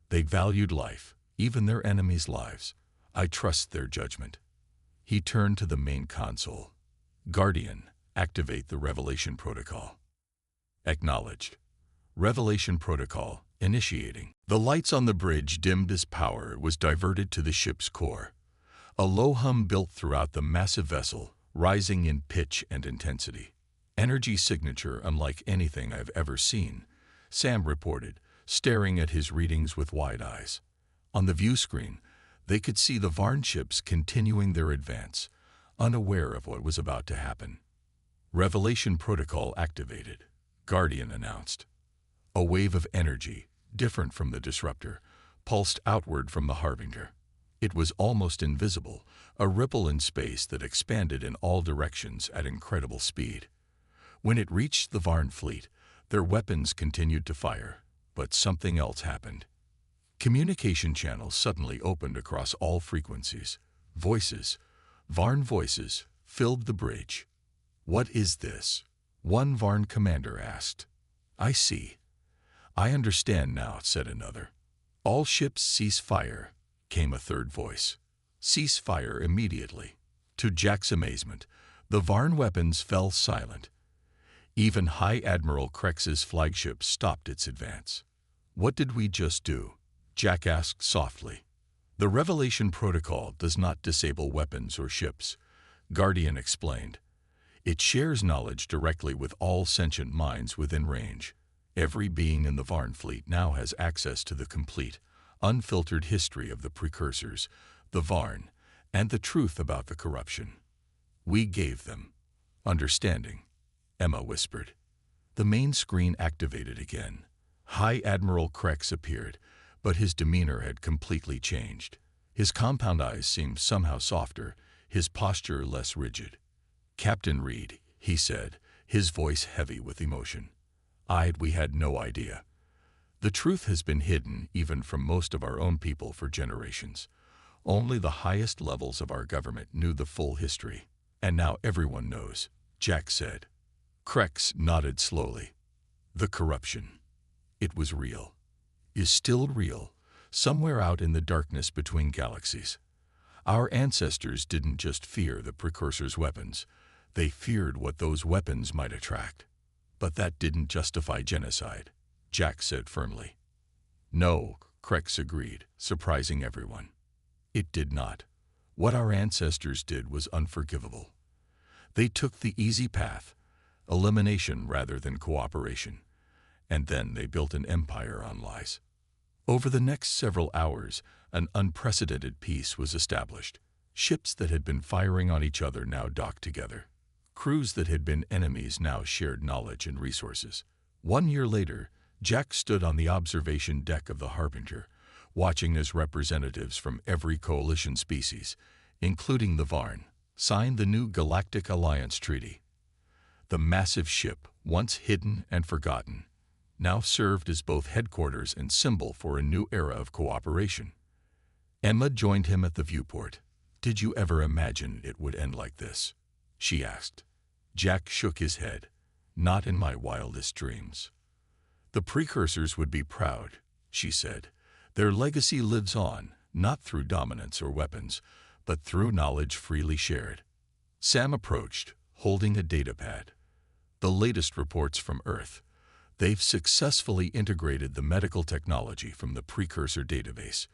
"They valued life, even their enemies' lives. I trust their judgment." He turned to the main console. "Guardian, activate the Revelation Protocol." "Acknowledged." Revelation Protocol initiating. The lights on the bridge dimmed as power was diverted to the ship's core. A low hum built throughout the massive vessel, rising in pitch and intensity. "Energy signature unlike anything I've ever seen," Sam reported, staring at his readings with wide eyes. On the view screen, they could see the Varn ships continuing their advance, unaware of what was about to happen. "Revelation Protocol activated," Guardian announced. A wave of energy, different from the disruptor, pulsed outward from the Harbinger. It was almost invisible, a ripple in space that expanded in all directions at incredible speed. When it reached the Varn fleet, their weapons continued to fire, but something else happened. Communication channels suddenly opened across all frequencies. Voices, Varn voices, filled the bridge. "What is this?" one Varn commander asked. "I see. I understand now," said another. "All ships cease fire," came a third voice. "Cease fire immediately." To Jack's amazement, the Varn weapons fell silent. Even High Admiral Crex's flagship stopped its advance. "What did we just do?" Jack asked softly. "The Revelation Protocol does not disable weapons or ships," Guardian explained. "It shares knowledge directly with all sentient minds within range. Every being in the Varn fleet now has access to the complete, unfiltered history of the precursors, the Varn, and the truth about the corruption. We gave them understanding," Emma whispered. The main screen activated again. High Admiral Crex appeared, but his demeanor had completely changed. His compound eyes seemed somehow softer, his posture less rigid. "Captain Reed," he said, his voice heavy with emotion. We had no idea. The truth has been hidden even from most of our own people for generations. Only the highest levels of our government knew the full history. And now everyone knows," Jack said. Crex nodded slowly. "The corruption. It was real, is still real, somewhere out in the darkness between galaxies. Our ancestors didn't just fear the precursor's weapons, they feared what those weapons might attract. But that didn't justify genocide, Jack said firmly. No, Crex agreed, surprising everyone. It did not. What our ancestors did was unforgivable. They took the easy path, elimination rather than cooperation, and then they built an empire on lies. Over the next several hours, an unprecedented peace was established. Ships that had been firing on each other now docked together. Crews that had been enemies now shared knowledge and resources. 1 year later, Jack stood on the observation deck of the Harbinger, watching as representatives from every coalition species, including the Varn, signed the new Galactic Alliance Treaty. The massive ship, once hidden and forgotten, now served as both headquarters and symbol for a new era of cooperation. Emma joined him at the viewport. "Did you ever imagine it would end like this?" she asked. Jack shook his head. "Not in my wildest dreams." "The precursors would be proud," she said. "Their legacy lives on, not through dominance or weapons, but through knowledge freely shared." Sam approached, holding a datapad. "The latest reports from Earth. They've successfully integrated the medical technology from the precursor database.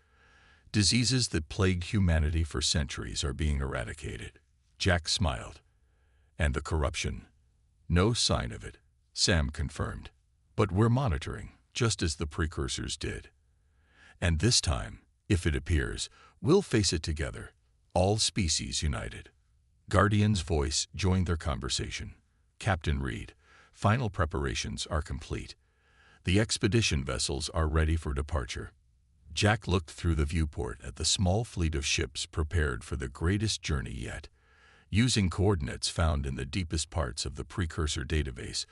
Diseases that plagued humanity for centuries are being eradicated." Jack smiled. "And the corruption?" "No sign of it," Sam confirmed. "But we're monitoring, just as the precursors did. And this time, if it appears, we'll face it together, all species united." Guardian's voice joined their conversation. "Captain Reed, final preparations are complete. The expedition vessels are ready for departure." Jack looked through the viewport at the small fleet of ships prepared for the greatest journey yet. Using coordinates found in the deepest parts of the precursor database,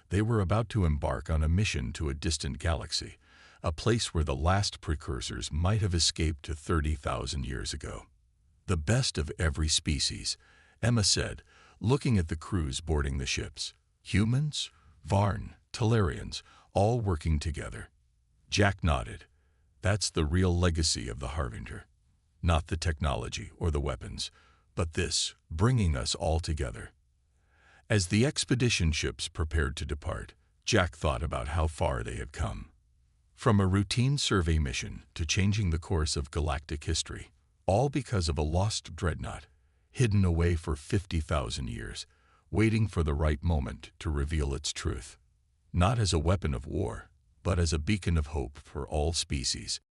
they were about to embark on a mission to a distant galaxy, a place where the last precursors might have escaped to 30,000 years ago. "The best of every species," Emma said, looking at the crews boarding the ships. "Humans, Varn, Talarians, all working together." Jack nodded. "That's the real legacy of the Harbinger. Not the technology or the weapons, but this, bringing us all together." As the expedition ships prepared to depart, Jack thought about how far they had come. From a routine survey mission to changing the course of galactic history, all because of a lost dreadnought, hidden away for 50,000 years, waiting for the right moment to reveal its truth. Not as a weapon of war, but as a beacon of hope for all species.